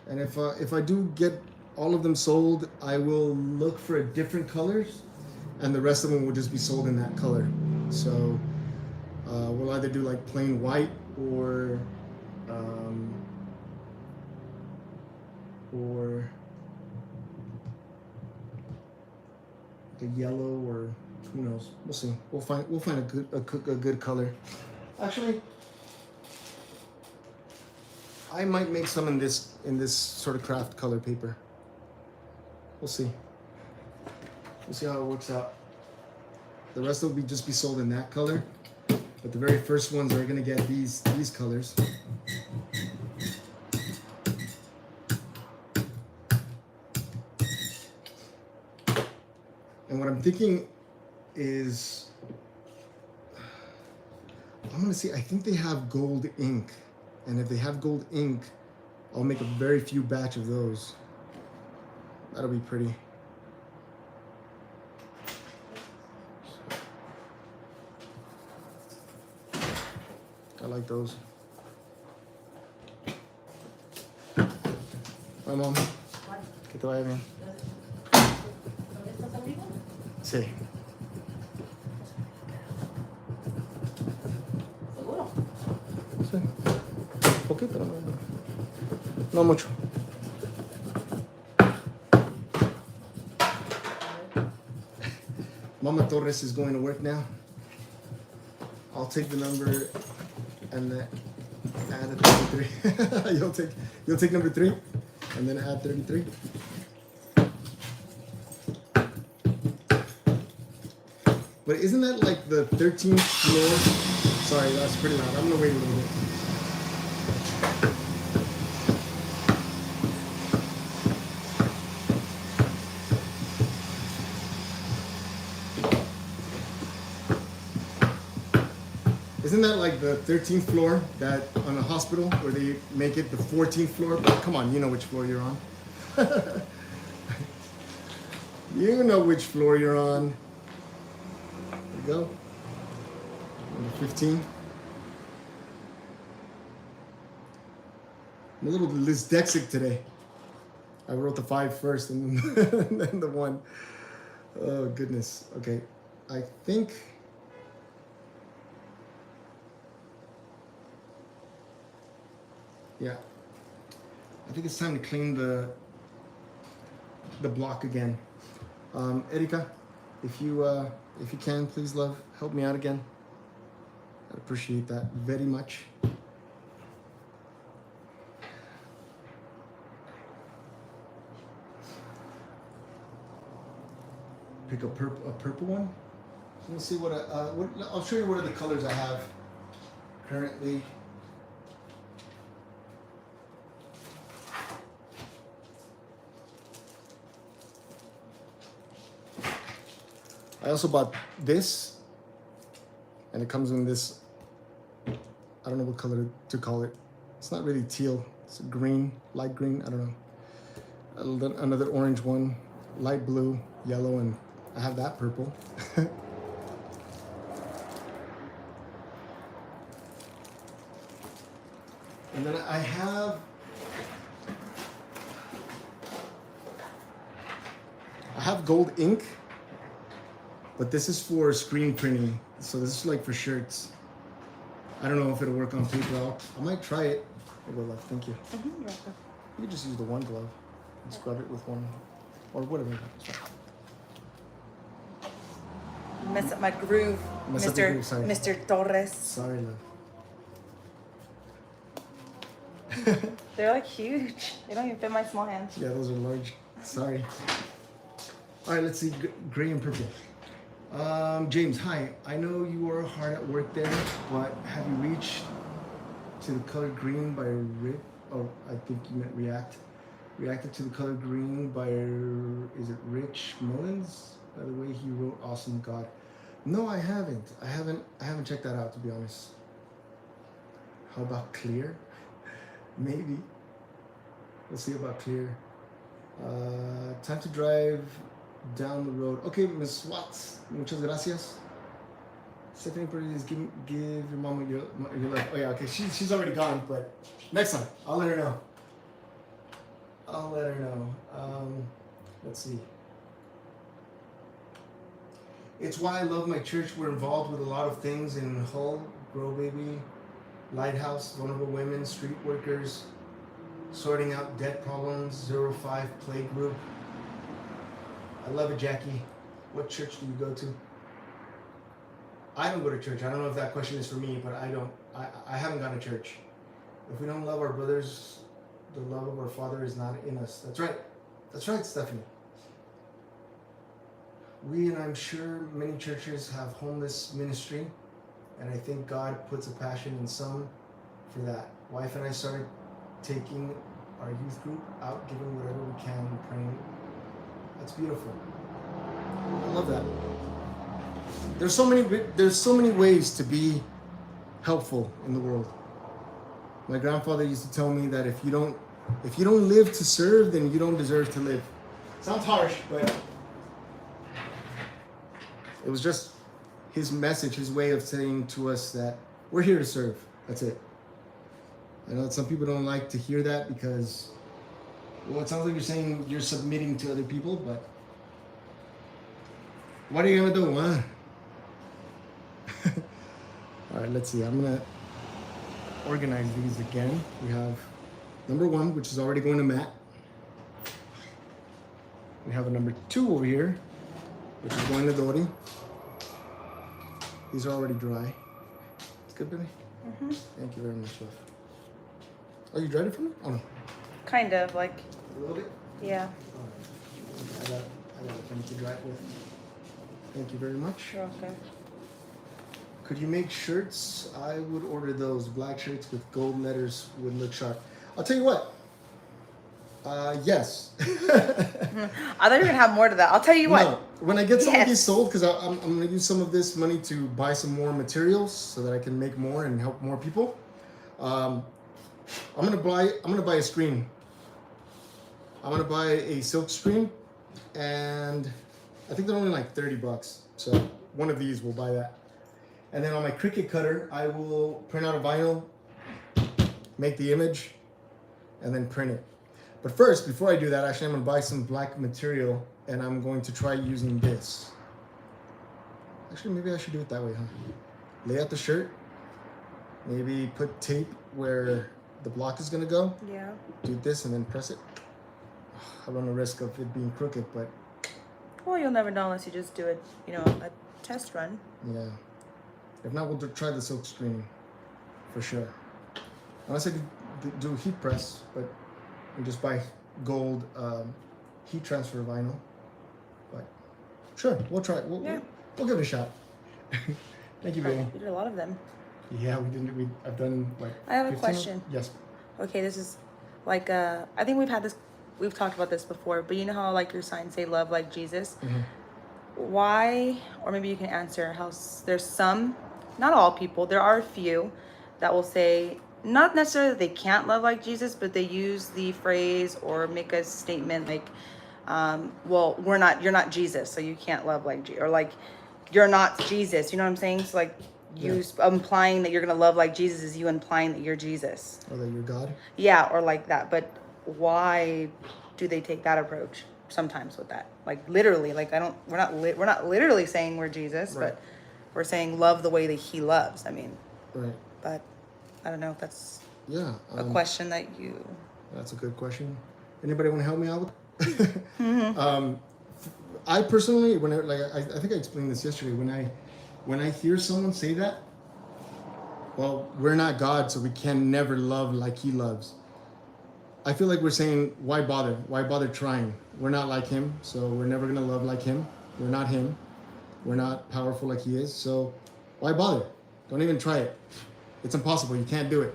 And if I do get all of them sold, I will look for different colors, and the rest of them will just be sold in that color. So we'll either do like plain white or the yellow, or who knows? We'll see. We'll find a good color. Actually, I might make some in this sort of craft color paper. We'll see. We'll see how it works out. The rest will just be sold in that color, but the very first ones are gonna get these colors. And what I'm thinking is, I'm gonna see. I think they have gold ink. And if they have gold ink, I'll make a very few batch of those. That'll be pretty. I like those. Bye, Mom. Que te vaya bien. Sí. ¿Seguro? Sí. Poquito, pero no mucho. Mama Torres is going to work now. I'll take the number and then add a 33. You'll take number 3 and then add 33. But isn't that like the 13th floor? Sorry, that's pretty loud. I'm gonna wait a little bit. Isn't that like the 13th floor that on a hospital where they make it the 14th floor? But come on, you know which floor you're on. You know which floor you're on. There you go. Number 15. I'm a little dyslexic today. I wrote the 5 first and then the 1. Oh, goodness. Okay. I think... Yeah. I think it's time to clean the block again. Erika, if you can, please, love, help me out again. I'd appreciate that very much. Pick a purple one. Let me see what I'll show you what are the colors I have currently. I also bought this, and it comes in this, I don't know what color to call it. It's not really teal, it's a green, light green, I don't know. Another orange one, light blue, yellow, and I have that purple. And then I have gold ink. But this is for screen printing, so this is like for shirts. I don't know if it'll work on paper. I might try it. Oh, well, love, thank you. You're welcome. You can just use the one glove and scrub it with one, or whatever. Mess up my groove, Mess up your groove, Mr. sorry. Mr. Torres. Sorry, love. They're like huge. They don't even fit my small hands. Yeah, those are large. Sorry. All right, let's see. Gray and purple. James, hi. I know you are hard at work there, but have you reached to the color green by Rick? Oh, I think you meant reacted to the color green by, is it Rich Mullins? By the way, he wrote Awesome God. No, I haven't. I haven't checked that out, to be honest. How about Clear? Maybe. We'll see about Clear. Time to drive down the road. Okay, Miss Watts, muchas gracias. Stephanie, please give your mama your love. Oh yeah, okay, she's already gone, but next time I'll let her know. Let's see. It's why I love my church. We're involved with a lot of things in Hull, Grow Baby, Lighthouse, Vulnerable Women, Street Workers, Sorting Out Debt Problems, 05 Play Group. I love it, Jackie. What church do you go to? I don't go to church. I don't know if that question is for me, but I haven't gone to church. If we don't love our brothers, the love of our Father is not in us. That's right. That's right, Stephanie. We, and I'm sure many churches, have homeless ministry, and I think God puts a passion in some for that. Wife and I started taking our youth group out, giving whatever we can, praying. That's beautiful. I love that. There's so many ways to be helpful in the world. My grandfather used to tell me that if you don't live to serve, then you don't deserve to live. Sounds harsh, but it was just his message, his way of saying to us that we're here to serve. That's it. I know that some people don't like to hear that because, well, it sounds like you're saying you're submitting to other people, but what are you gonna do, huh? All right, let's see. I'm gonna organize these again. We have number 1, which is already going to Matt. We have a number 2 over here, which is going to Dory. These are already dry. It's good, baby? Mm-hmm. Thank you very much, love. Oh, you dried it for me? Oh, no. Kind of, like, A little bit? yeah. I got a thing to dry it with. Thank you very much. You're welcome. Could you make shirts? I would order those black shirts with gold letters would look sharp. I'll tell you what. Yes. I thought you were gonna have more to that. I'll tell you what. No, when I get some of these Yes. sold, because I'm gonna use some of this money to buy some more materials so that I can make more and help more people. I'm gonna buy a screen. I'm gonna buy a silk screen, and I think they're only like $30. So one of these will buy that. And then on my Cricut cutter, I will print out a vinyl, make the image, and then print it. But first, before I do that, actually I'm gonna buy some black material, and I'm going to try using this. Actually, maybe I should do it that way, huh? Lay out the shirt, maybe put tape where the block is gonna go. Yeah. Do this and then press it. I run the risk of it being crooked, but Well, you'll never know unless you just do it, a test run. yeah. If not, we'll try the silk screen for sure. Unless I could do heat press, but we just buy gold heat transfer vinyl. But sure, we'll try it. We'll give it a shot. Thank you, baby. We did a lot of them. Yeah, we didn't. I've done like. I have a 15 question. Yes. Okay, this is like I think we've talked about this before, but you know how like your signs say love like Jesus? Mm-hmm. Why, or maybe you can answer how there's some, not all people, there are a few that will say not necessarily that they can't love like Jesus, but they use the phrase or make a statement like, well, you're not Jesus, so you can't love like Jesus, or like you're not Jesus, you know what I'm saying? So like implying that you're gonna love like Jesus is you implying that you're Jesus. Or that you're God. Yeah, or like that. But why do they take that approach sometimes with that? Like literally, like we're not literally saying we're Jesus, Right. but we're saying love the way that he loves. I mean, Right. but I don't know if that's Yeah. a question that you. That's a good question. Anybody want to help me out with? I personally, I think I explained this yesterday. When I hear someone say that, well, we're not God, so we can never love like he loves. I feel like we're saying, why bother? Why bother trying? We're not like him, so we're never gonna love like him. We're not him. We're not powerful like he is, so why bother? Don't even try it. It's impossible. You can't do it.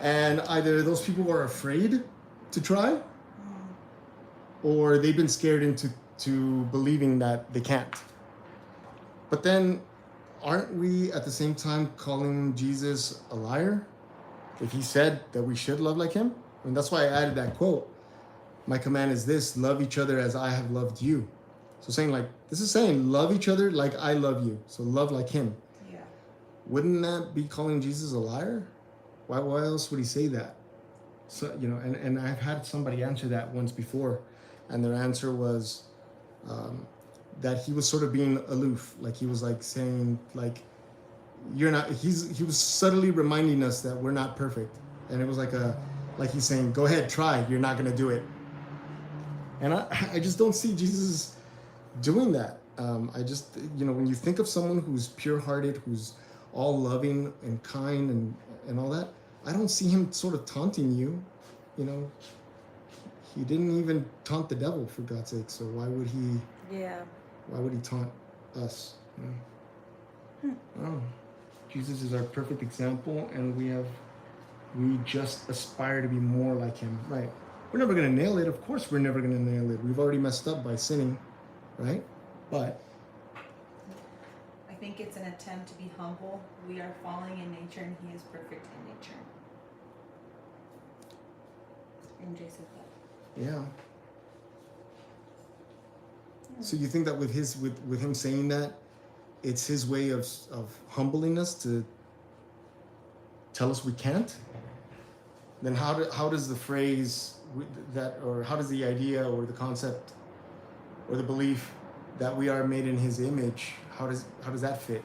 And either those people are afraid to try, or they've been scared into believing that they can't. But then, aren't we at the same time calling Jesus a liar? If he said that we should love like him? I mean, that's why I added that quote. My command is this: love each other as I have loved you. So this is saying love each other like I love you. So love like him. Yeah. Wouldn't that be calling Jesus a liar? Why else would he say that? So, and I've had somebody answer that once before, and their answer was that he was sort of being aloof. Like he was like saying like, you're not, he was subtly reminding us that we're not perfect. And it was like he's saying, go ahead, try, you're not gonna do it. And I just don't see Jesus doing that. I just, when you think of someone who's pure-hearted, who's all loving and kind and all that, I don't see him sort of taunting you. He didn't even taunt the devil, for God's sake. So why would he? Yeah. Why would he taunt us? Oh, Jesus is our perfect example, and we just aspire to be more like him. Right? We're never gonna nail it. Of course, we're never gonna nail it. We've already messed up by sinning, right? But I think it's an attempt to be humble. We are falling in nature, and he is perfect in nature. MJ said that. yeah. So you think that with him saying that, it's his way of humbling us to tell us we can't? Then how does the phrase or how does the idea or the concept or the belief that we are made in his image, how does that fit?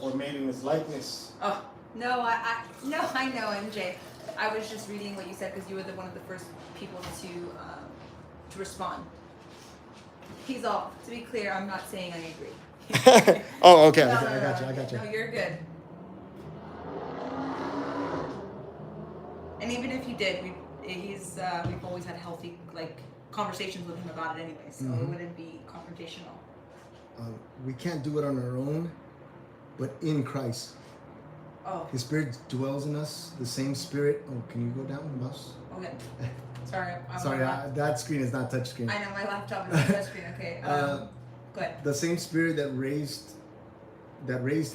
Or made in his likeness? Oh no, I know, MJ. I was just reading what you said because you were one of the first people to respond. He's all, to be clear, I'm not saying I agree. Oh, okay. No, I got you. No, you're good. And even if you did, we've always had healthy conversations with him about it anyway, so it wouldn't be confrontational. We can't do it on our own, but in Christ. Oh. His Spirit dwells in us, the same Spirit. Oh, can you go down the mouse? Okay. Sorry. Sorry, that screen is not touch screen. I know, my laptop is touch screen. Okay. Go ahead. The same Spirit that raised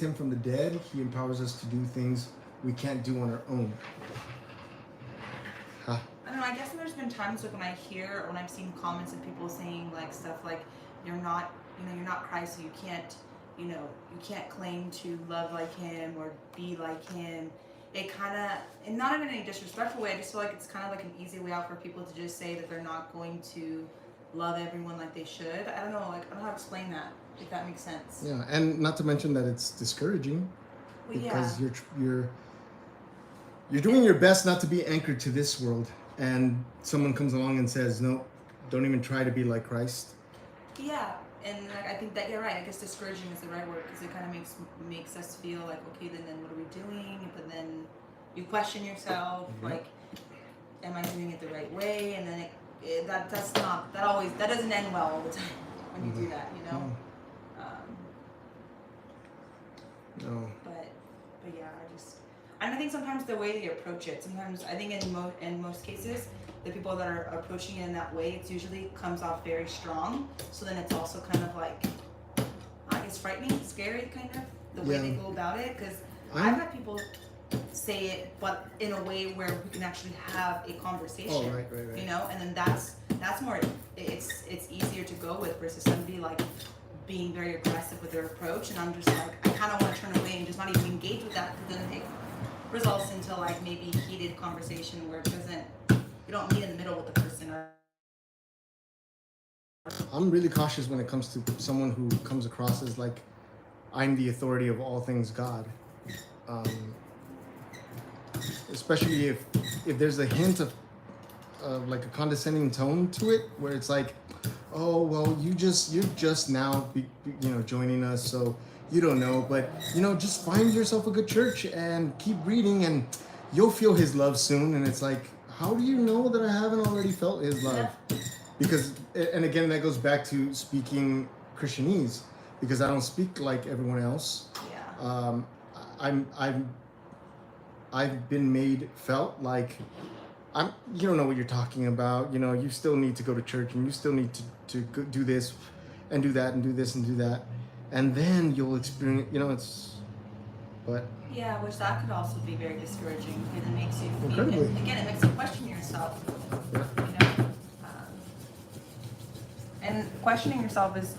him from the dead, he empowers us to do things we can't do on our own. Huh. I don't know, I guess there's been times like when I hear or when I've seen comments of people saying like stuff like, you're not Christ, so you can't claim to love like him or be like him. It kind of, and not in any disrespectful way, I just feel like it's kind of like an easy way out for people to just say that they're not going to love everyone like they should. I don't know, like, I don't know how to explain that, if that makes sense. Yeah, and not to mention that it's discouraging, Well, because you're doing your best not to be anchored to this world, and someone comes along and says, no, don't even try to be like Christ. Yeah, and like, I think that you're right. I guess discouraging is the right word, because it kind of makes us feel like, okay, then what are we doing? But then you question yourself, like, am I doing it the right way? And then that doesn't end well all the time when you do that, you know. No. But yeah, I think sometimes the way they approach it, sometimes I think in most cases, the people that are approaching it in that way, it usually comes off very strong. So then it's also kind of like, I guess, frightening, scary, kind of, the way they go about it. Because I've had people say it, but in a way where we can actually have a conversation. Oh, right. You know, and then that's more, it's easier to go with versus somebody like being very aggressive with their approach. And I'm just like, I kind of want to turn away and just not even engage with that, because then it results into like maybe heated conversation where you don't meet in the middle with the person. I'm really cautious when it comes to someone who comes across as like, I'm the authority of all things God. Especially if there's a hint of like a condescending tone to it, where it's like, oh, well, you're just now joining us, so you don't know, but just find yourself a good church and keep reading and you'll feel his love soon. And it's like, how do you know that I haven't already felt his love? Because, and again, that goes back to speaking Christianese, because I don't speak like everyone else. I've been felt like you don't know what you're talking about. You still need to go to church, and you still need to do this and do that and do this and do that. And then you'll experience, but. Yeah, which that could also be very discouraging, because it makes you feel, Incredibly. again, it makes you question yourself, and questioning yourself is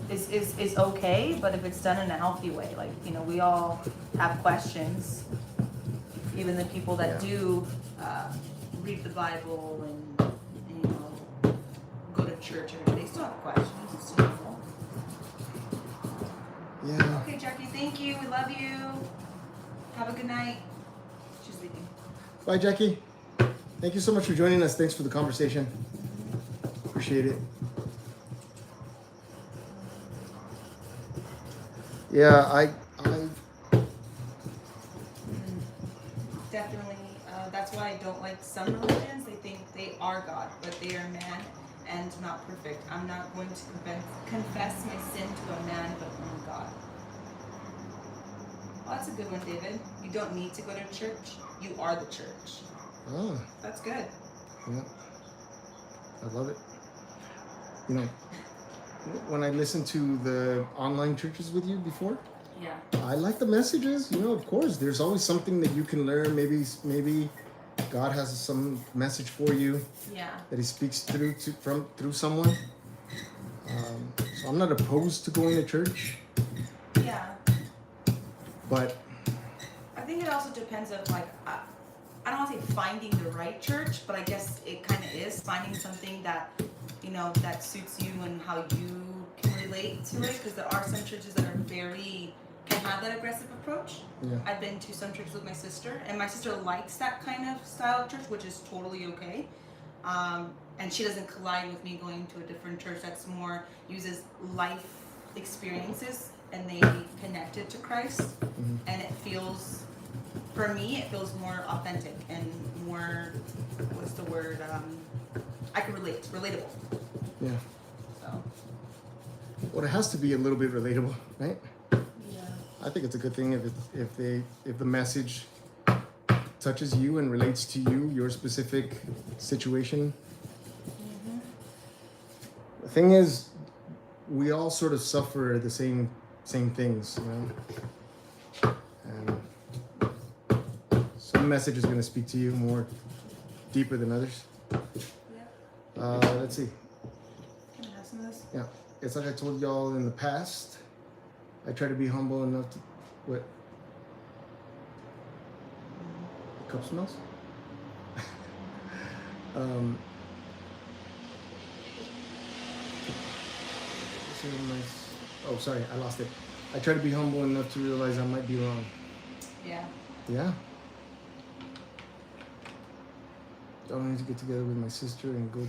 okay, but if it's done in a healthy way, like, we all have questions, even the people that do read the Bible and go to church, they still have questions. It's still normal. Yeah. Okay, Jackie, thank you. We love you. Have a good night. She's leaving. Bye, Jackie. Thank you so much for joining us. Thanks for the conversation. Appreciate it. Yeah, I definitely. That's why I don't like some religions. They think they are God, but they are man and not perfect. I'm not going to confess my sin to a man, but only God. Oh, that's a good one, David. You don't need to go to church. You are the church. Oh. That's good. Yeah. I love it. When I listened to the online churches with you before, I like the messages. Of course, there's always something that you can learn. Maybe God has some message for you. Yeah. That He speaks through someone. So I'm not opposed to going to church. Yeah. But I think it also depends on, like, I don't want to say finding the right church, but I guess it kind of is finding something that, that suits you and how you can relate to it. Because there are some churches that can have that aggressive approach. Yeah. I've been to some churches with my sister, and my sister likes that kind of style of church, which is totally okay. And she doesn't collide with me going to a different church that's more uses life experiences and they connect it to Christ. Mm-hmm. And it feels, for me, it feels more authentic and more, what's the word? I can relate. It's relatable. Yeah. So, Well, it has to be a little bit relatable, right? yeah. I think it's a good thing if the message touches you and relates to you, your specific situation. Mm-hmm. The thing is, we all sort of suffer the same things, you know. And some message is going to speak to you more deeper than others. Yeah. Let's see. Can I have some of this? Yeah, it's like I told y'all in the past. I try to be humble enough to what. Cup smells. Oh, sorry, I lost it. I try to be humble enough to realize I might be wrong. Yeah. Yeah. I need to get together with my sister and go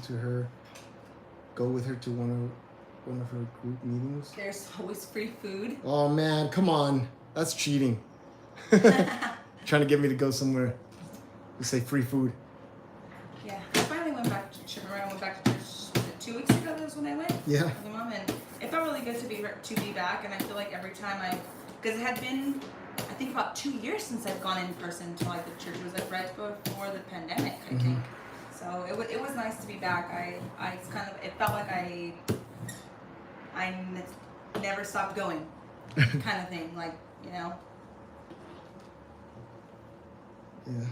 with her to one of her group meetings. There's always free food. Oh man, come on. That's cheating. Trying to get me to go somewhere. You say free food. Yeah. I finally went back to church. Remember I went back to church, was it 2 weeks ago? That was when I went. Yeah. With my mom, and it felt really good to be back. And I feel like every time because it had been, I think about 2 years since I've gone in person to like the church. It was like right before the pandemic, I think. So it was nice to be back. I kind of, it felt like I never stopped going, kind of thing. Like, you know. Yeah.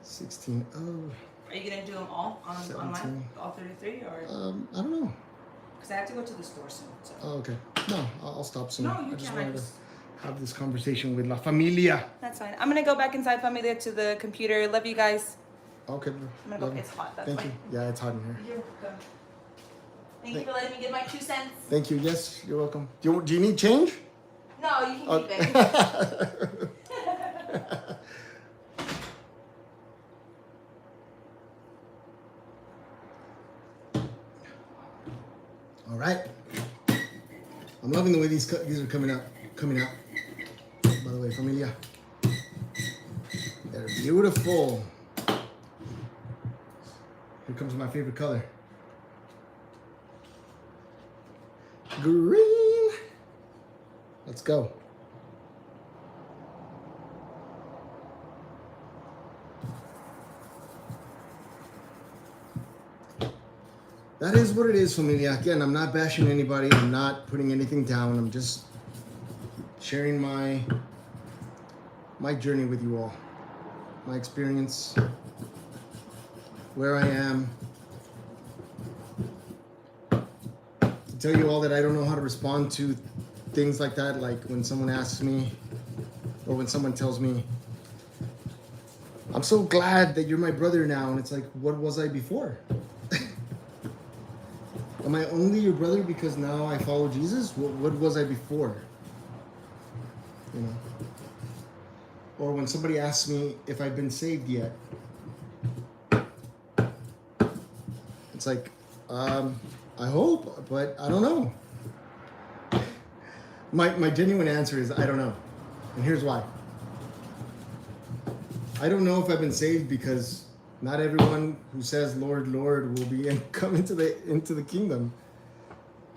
16. Oh. Are you gonna do them all online, all 33, or? I don't know. Because I have to go to the store soon. So. Oh, okay. No, I'll stop soon. No, you I just can't. wanted to have this conversation with La Familia. That's fine. I'm gonna go back inside Familia to the computer. Love you guys. Okay, bro. I'm gonna go. It's hot. That's Thank why. you. Yeah, it's hot in here. You're welcome. Thank you for letting me give my 2 cents. Thank you. Yes, you're welcome. Do you need change? No, you can keep it. All right. I'm loving the way these are coming out. By the way, Familia. They're beautiful. Here comes my favorite color. Green. Let's go. That is what it is, Familia. Again, I'm not bashing anybody. I'm not putting anything down. I'm just sharing my journey with you all. My experience, where I am. To tell you all that I don't know how to respond to things like that, like when someone asks me or when someone tells me, I'm so glad that you're my brother now. And it's like, what was I before? Am I only your brother because now I follow Jesus? What was I before? You know? Or when somebody asks me if I've been saved yet, it's like, I hope, but I don't know. My genuine answer is I don't know. And here's why. I don't know if I've been saved because not everyone who says Lord, Lord will be come into the kingdom.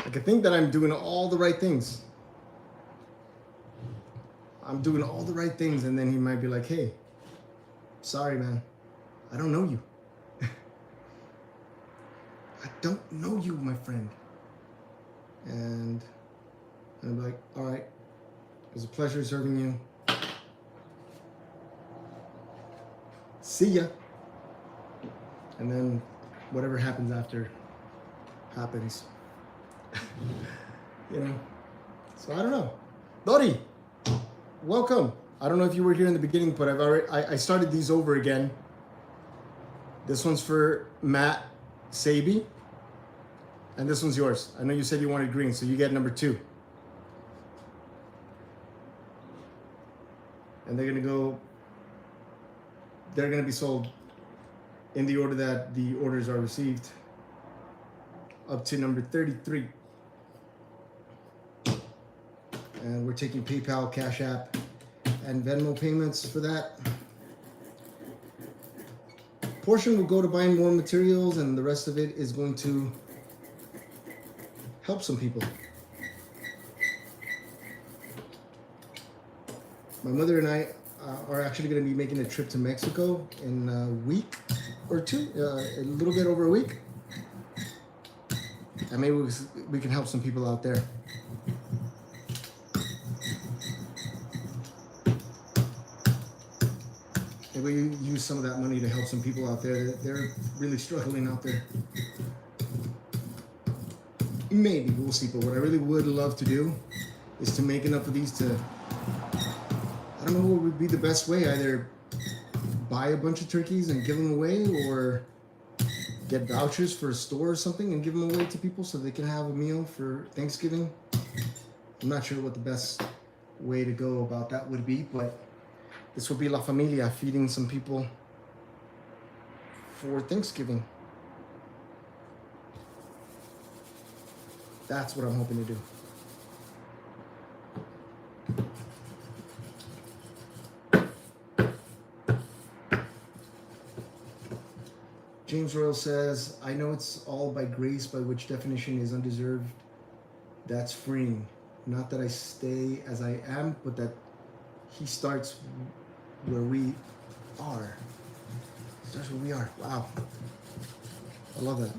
Like, I think that I'm doing all the right things. I'm doing all the right things, and then he might be like, hey, sorry, man. I don't know you. I don't know you, my friend. And I'm like, all right, it was a pleasure serving you. See ya. And then whatever happens after happens. You know? So I don't know. Dori, welcome. I don't know if you were here in the beginning, but I started these over again. This one's for Matt Sabi. And this one's yours. I know you said you wanted green, so you get number 2. And they're gonna be sold in the order that the orders are received, up to number 33. And we're taking PayPal, Cash App, and Venmo payments for that. portion will go to buying more materials, and the rest of it is going to help some people. My mother and I are actually going to be making a trip to Mexico in a week or two, a little bit over a week. And maybe we can help some people out there. Maybe we use some of that money to help some people out there. They're really struggling out there. Maybe, we'll see. But what I really would love to do is to make enough of these to, I don't know what would be the best way. Either buy a bunch of turkeys and give them away, or get vouchers for a store or something and give them away to people so they can have a meal for Thanksgiving. I'm not sure what the best way to go about that would be, but this will be La Familia, feeding some people for Thanksgiving. That's what I'm hoping to do. James Royal says, I know it's all by grace, by which definition is undeserved. That's freeing. Not that I stay as I am, but that he starts where we are. Starts where we are. Wow. I love that.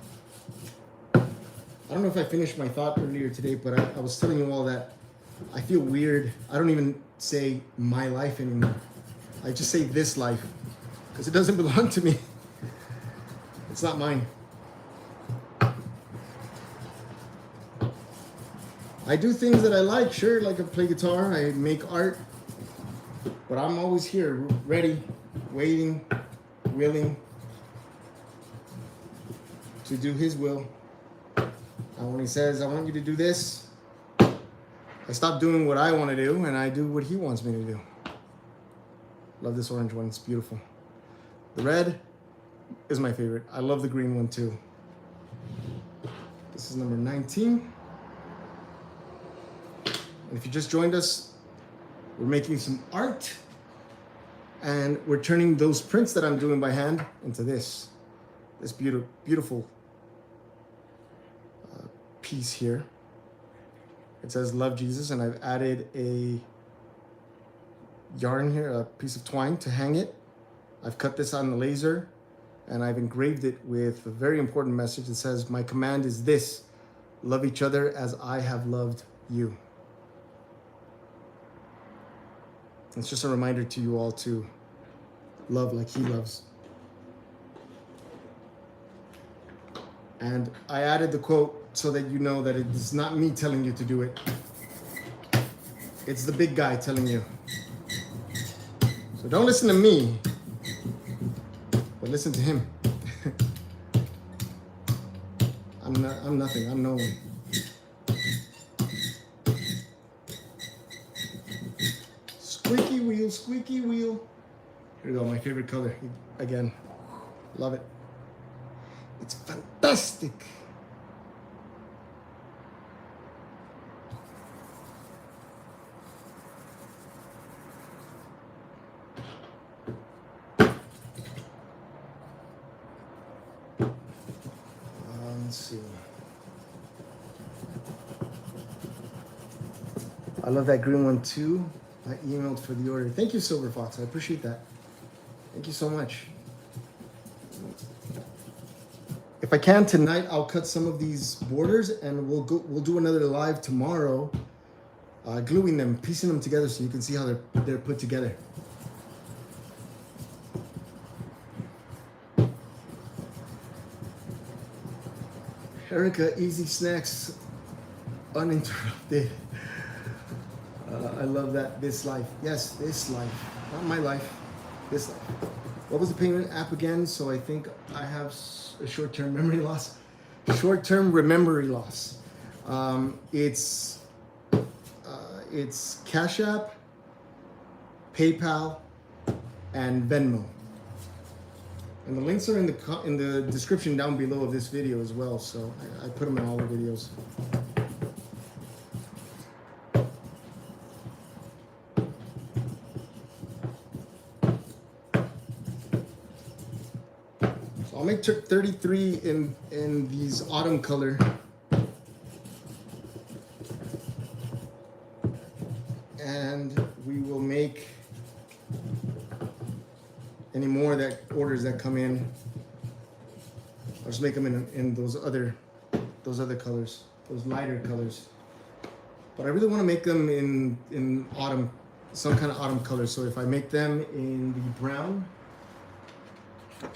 I don't know if I finished my thought earlier today, but I was telling you all that I feel weird. I don't even say my life anymore. I just say this life, because it doesn't belong to me. It's not mine. I do things that I like, sure, like I play guitar, I make art, but I'm always here, ready, waiting, willing to do his will. And when he says, I want you to do this, I stop doing what I want to do and I do what he wants me to do. Love this orange one, it's beautiful. The red is my favorite. I love the green one too. This is number 19. And if you just joined us, we're making some art and we're turning those prints that I'm doing by hand into this beautiful piece here. It says Love Jesus, and I've added a yarn here, a piece of twine to hang it. I've cut this on the laser and I've engraved it with a very important message that says, my command is this, love each other as I have loved you. It's just a reminder to you all to love like he loves. And I added the quote so that you know that it is not me telling you to do it. It's the big guy telling you. So don't listen to me, but listen to him. I'm nothing, I'm no one. Squeaky wheel, squeaky wheel. Here we go, my favorite color. Again, love it. It's fantastic. Let's see. I love that green one too. I emailed for the order. Thank you, Silver Fox. I appreciate that. Thank you so much. If I can tonight, I'll cut some of these borders and we'll do another live tomorrow, gluing them, piecing them together so you can see how they're put together. Erica, easy snacks, uninterrupted. I love that. This life. Yes, this life. Not my life. This life. What was the payment app again? So I think I have a short-term memory loss. Short-term memory loss. It's CASHAPP, PayPal, and Venmo. And the links are in the description down below of this video as well. So I put them in all the videos. I'll make 33 in these autumn color. And we will make any more orders that come in. I'll just make them in those other colors, those lighter colors. But I really want to make them in autumn, some kind of autumn color. So if I make them in the brown,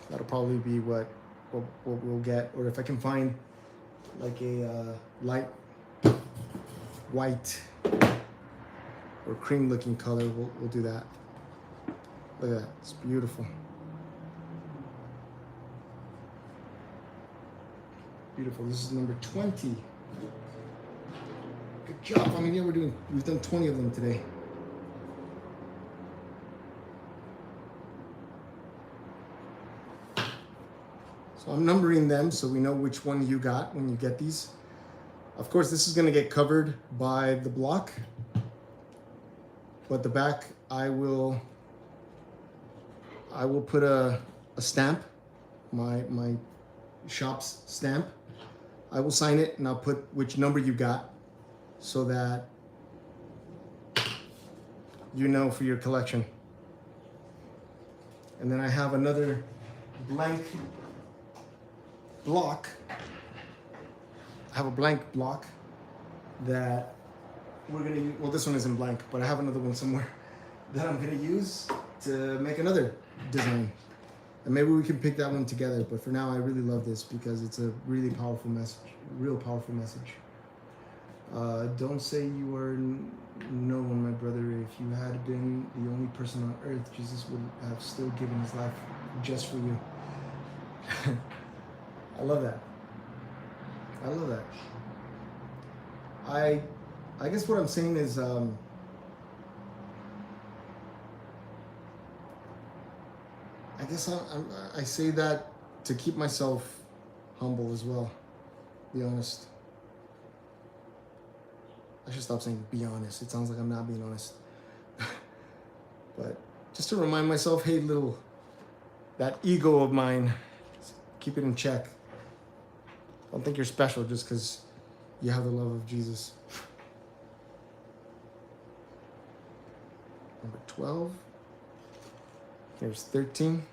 that'll probably be what we'll get. Or if I can find like a light white or cream looking color, we'll do that. Look at that, it's beautiful. Beautiful, this is number 20. Good job, FAMILIA, we've done 20 of them today. So I'm numbering them so we know which one you got when you get these. Of course, this is gonna get covered by the block, but the back I will put a stamp, my shop's stamp. I will sign it and I'll put which number you got so that you know for your collection. And then I have another blank block. I have a blank block that we're gonna use. Well, this one isn't blank, but I have another one somewhere that I'm gonna use to make another design. And maybe we can pick that one together, but for now I really love this because it's a really powerful message, real powerful message. Don't say you are no one, my brother. If you had been the only person on earth, Jesus would have still given his life just for you. I love that. I love that. I guess what I'm saying is I guess I say that to keep myself humble as well. Be honest. I should stop saying be honest. It sounds like I'm not being honest. But just to remind myself, hey, that ego of mine, keep it in check. Don't think you're special just because you have the love of Jesus. Number 12. Here's 13.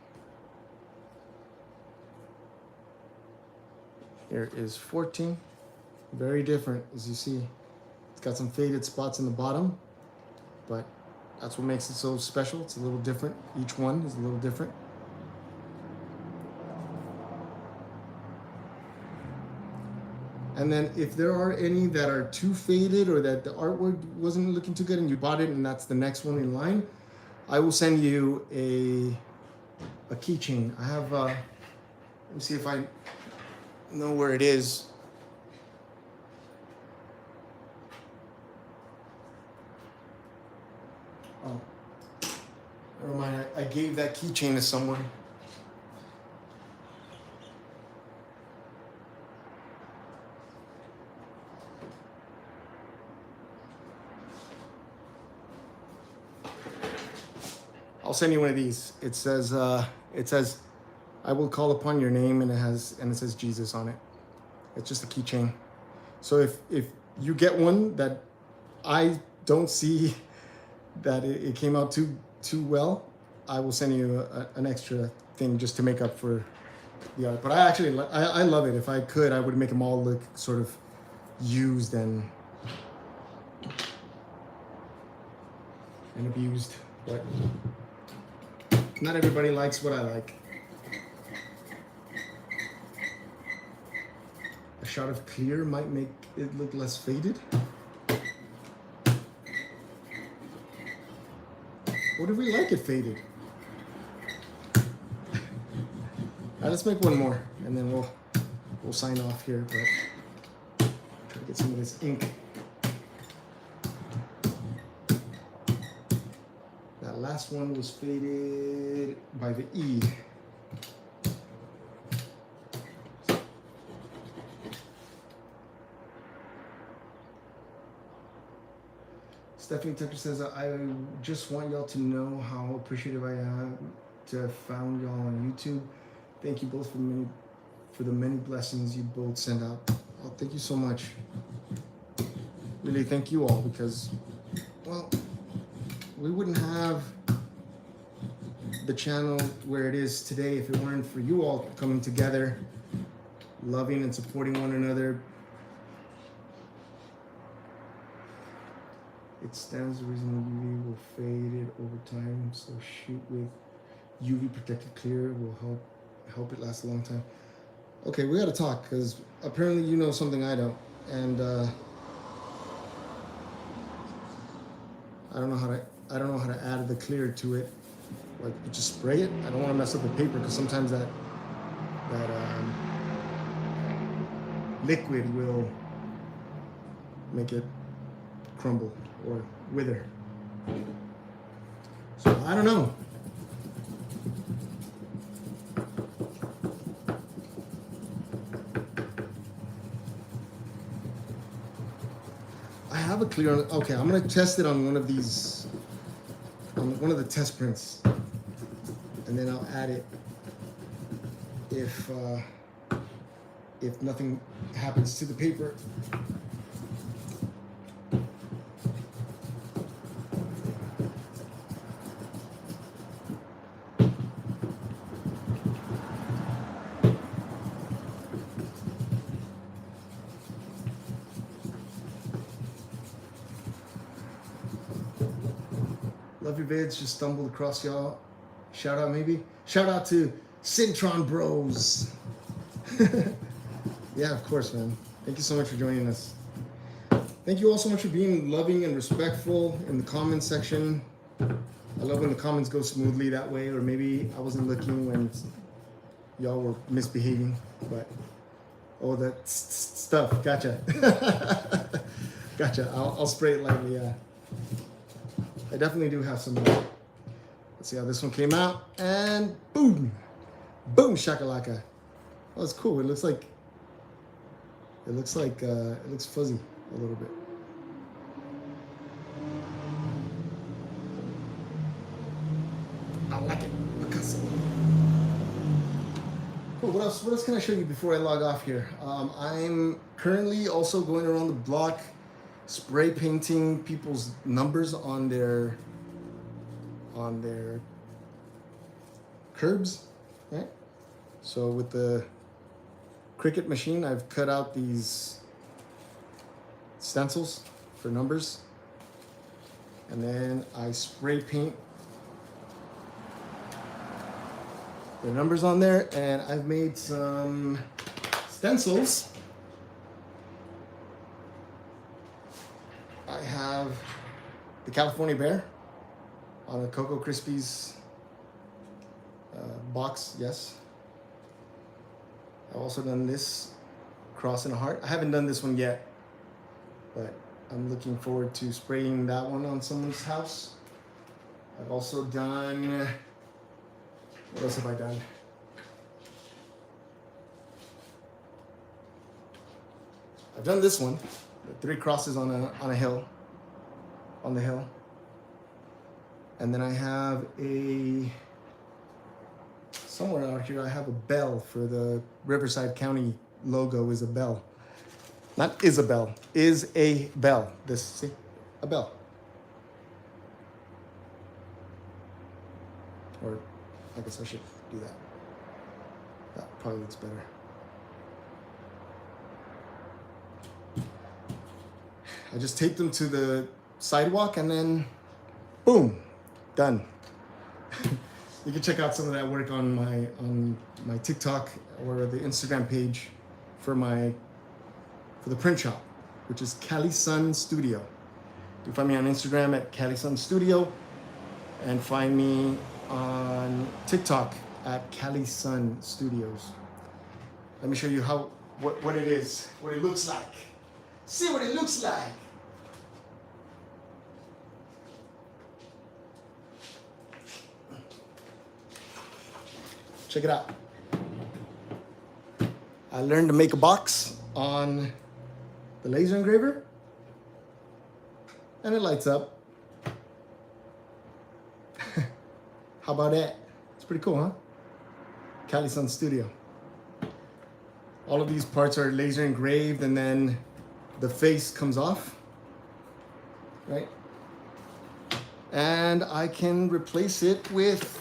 Here is 14. Very different, as you see. It's got some faded spots in the bottom, but that's what makes it so special. It's a little different. Each one is a little different. And then if there are any that are too faded or that the artwork wasn't looking too good and you bought it and that's the next one in line, I will send you a keychain. I have, let me see if I know where it is. Oh, never mind. I gave that keychain to someone. I'll send you one of these. It says, I will call upon your name, and it says Jesus on it. It's just a keychain. So if you get one that I don't see that it came out too well, I will send you an extra thing just to make up for the art. But I love it. If I could, I would make them all look sort of used and abused. But not everybody likes what I like. A shot of clear might make it look less faded. What if we like it faded? All right, let's make one more, and then we'll sign off here. But try to get some of this ink. That last one was faded by the E. Stephanie Tucker says, I just want y'all to know how appreciative I am to have found y'all on YouTube. Thank you both for the many blessings you both send out. Oh, thank you so much. Really, thank you all, because, well, we wouldn't have the channel where it is today if it weren't for you all coming together, loving and supporting one another. It stands to reason UV will fade it over time, so shoot with UV protected clear will help it last a long time. Okay, we gotta talk, because apparently you know something I don't, and I don't know how to add the clear to it. Like, you just spray it. I don't want to mess up the paper, because sometimes that liquid will make it crumble or wither. So I don't know. I have a clear. Okay, I'm gonna test it on one of these, on one of the test prints, and then I'll add it if nothing happens to the paper. Love your vids, just stumbled across y'all. Shout out maybe? Shout out to Syntron Bros. Yeah, of course, man. Thank you so much for joining us. Thank you all so much for being loving and respectful in the comments section. I love when the comments go smoothly that way, or maybe I wasn't looking when y'all were misbehaving, but oh, that stuff, gotcha. Gotcha, I'll spray it lightly, yeah. I definitely do have some more. Let's see how this one came out, and boom, boom shakalaka. Oh, it's cool. It looks fuzzy a little bit. I like it. Cool. What else can I show you before I log off here? I'm currently also going around the block, spray painting people's numbers on their curbs, right? So with the Cricut machine, I've cut out these stencils for numbers, and then I spray paint the numbers on there, and I've made some stencils. I have the California Bear on a Cocoa Krispies box, yes. I've also done this cross and a heart. I haven't done this one yet, but I'm looking forward to spraying that one on someone's house. I've also done, what else have I done? I've done this one, the 3 crosses on a hill, on the hill. And then I have somewhere out here, I have a bell for the Riverside County logo is a bell. Not Isabel, is a bell. This, see, a bell. Or I guess I should do that. That probably looks better. I just taped them to the sidewalk and then boom, done. You can check out some of that work on my TikTok or the Instagram page for the print shop, which is Cali Sun Studio. You can find me on Instagram at Cali Sun Studio, and find me on TikTok at Cali Sun Studios. Let me show you what it is, what it looks like. See what it looks like. Check it out. I learned to make a box on the laser engraver, and it lights up. How about that? It's pretty cool, huh? Cali-san Studio. All of these parts are laser engraved, and then the face comes off, right? And I can replace it with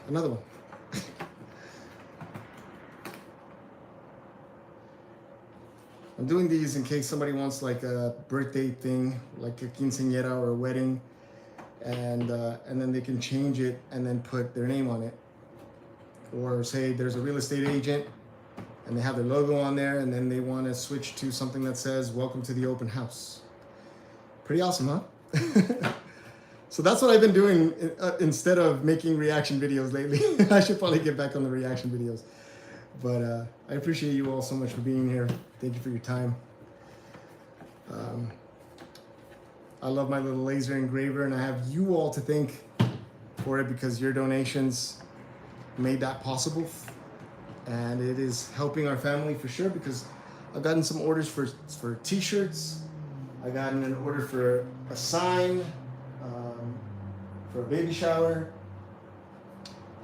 another one. I'm doing these in case somebody wants like a birthday thing, like a quinceañera or a wedding, and then they can change it and then put their name on it. Or say there's a real estate agent and they have their logo on there, and then they want to switch to something that says "Welcome to the open house." Pretty awesome, huh? So that's what I've been doing instead of making reaction videos lately. I should probably get back on the reaction videos. But I appreciate you all so much for being here. Thank you for your time. I love my little laser engraver, and I have you all to thank for it, because your donations made that possible. And it is helping our family for sure, because I've gotten some orders for t-shirts. I got an order for a sign, for a baby shower,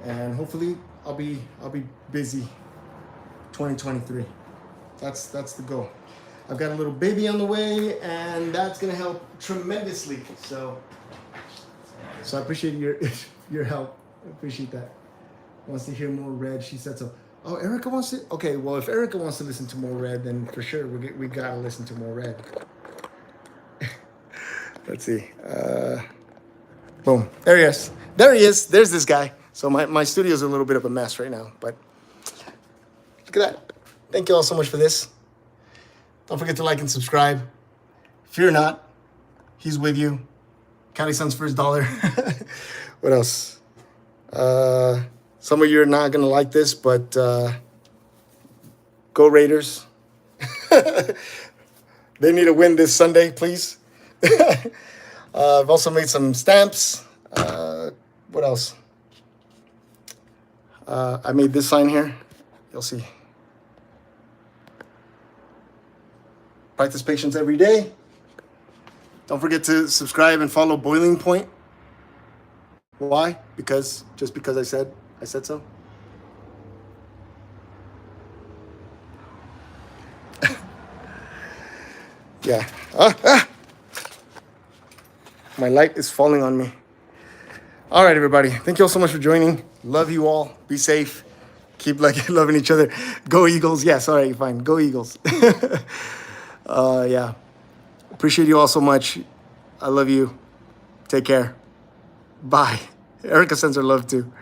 and hopefully I'll be busy 2023. That's the goal. I've got a little baby on the way, and that's gonna help tremendously. So I appreciate your help. I appreciate that. Wants to hear more Red. She said so. Oh, Erica wants to. Okay, well, if Erica wants to listen to more Red, then for sure we gotta listen to more Red. Let's see. Boom. There he is. There he is. There's this guy. So my studio's a little bit of a mess right now, but look at that. Thank you all so much for this. Don't forget to like and subscribe. Fear not. He's with you. Cali-san's first dollar. What else? Some of you are not going to like this, but go Raiders. They need a win this Sunday, please. I've also made some stamps. What else? I made this sign here. You'll see. Practice patience every day. Don't forget to subscribe and follow Boiling Point. Why? Just because I said so. Yeah. My light is falling on me. All right, everybody. Thank you all so much for joining. Love you all. Be safe. Keep loving each other. Go Eagles. Yes. All right. Fine. Go Eagles. Yeah. Appreciate you all so much. I love you. Take care. Bye. Erica sends her love too.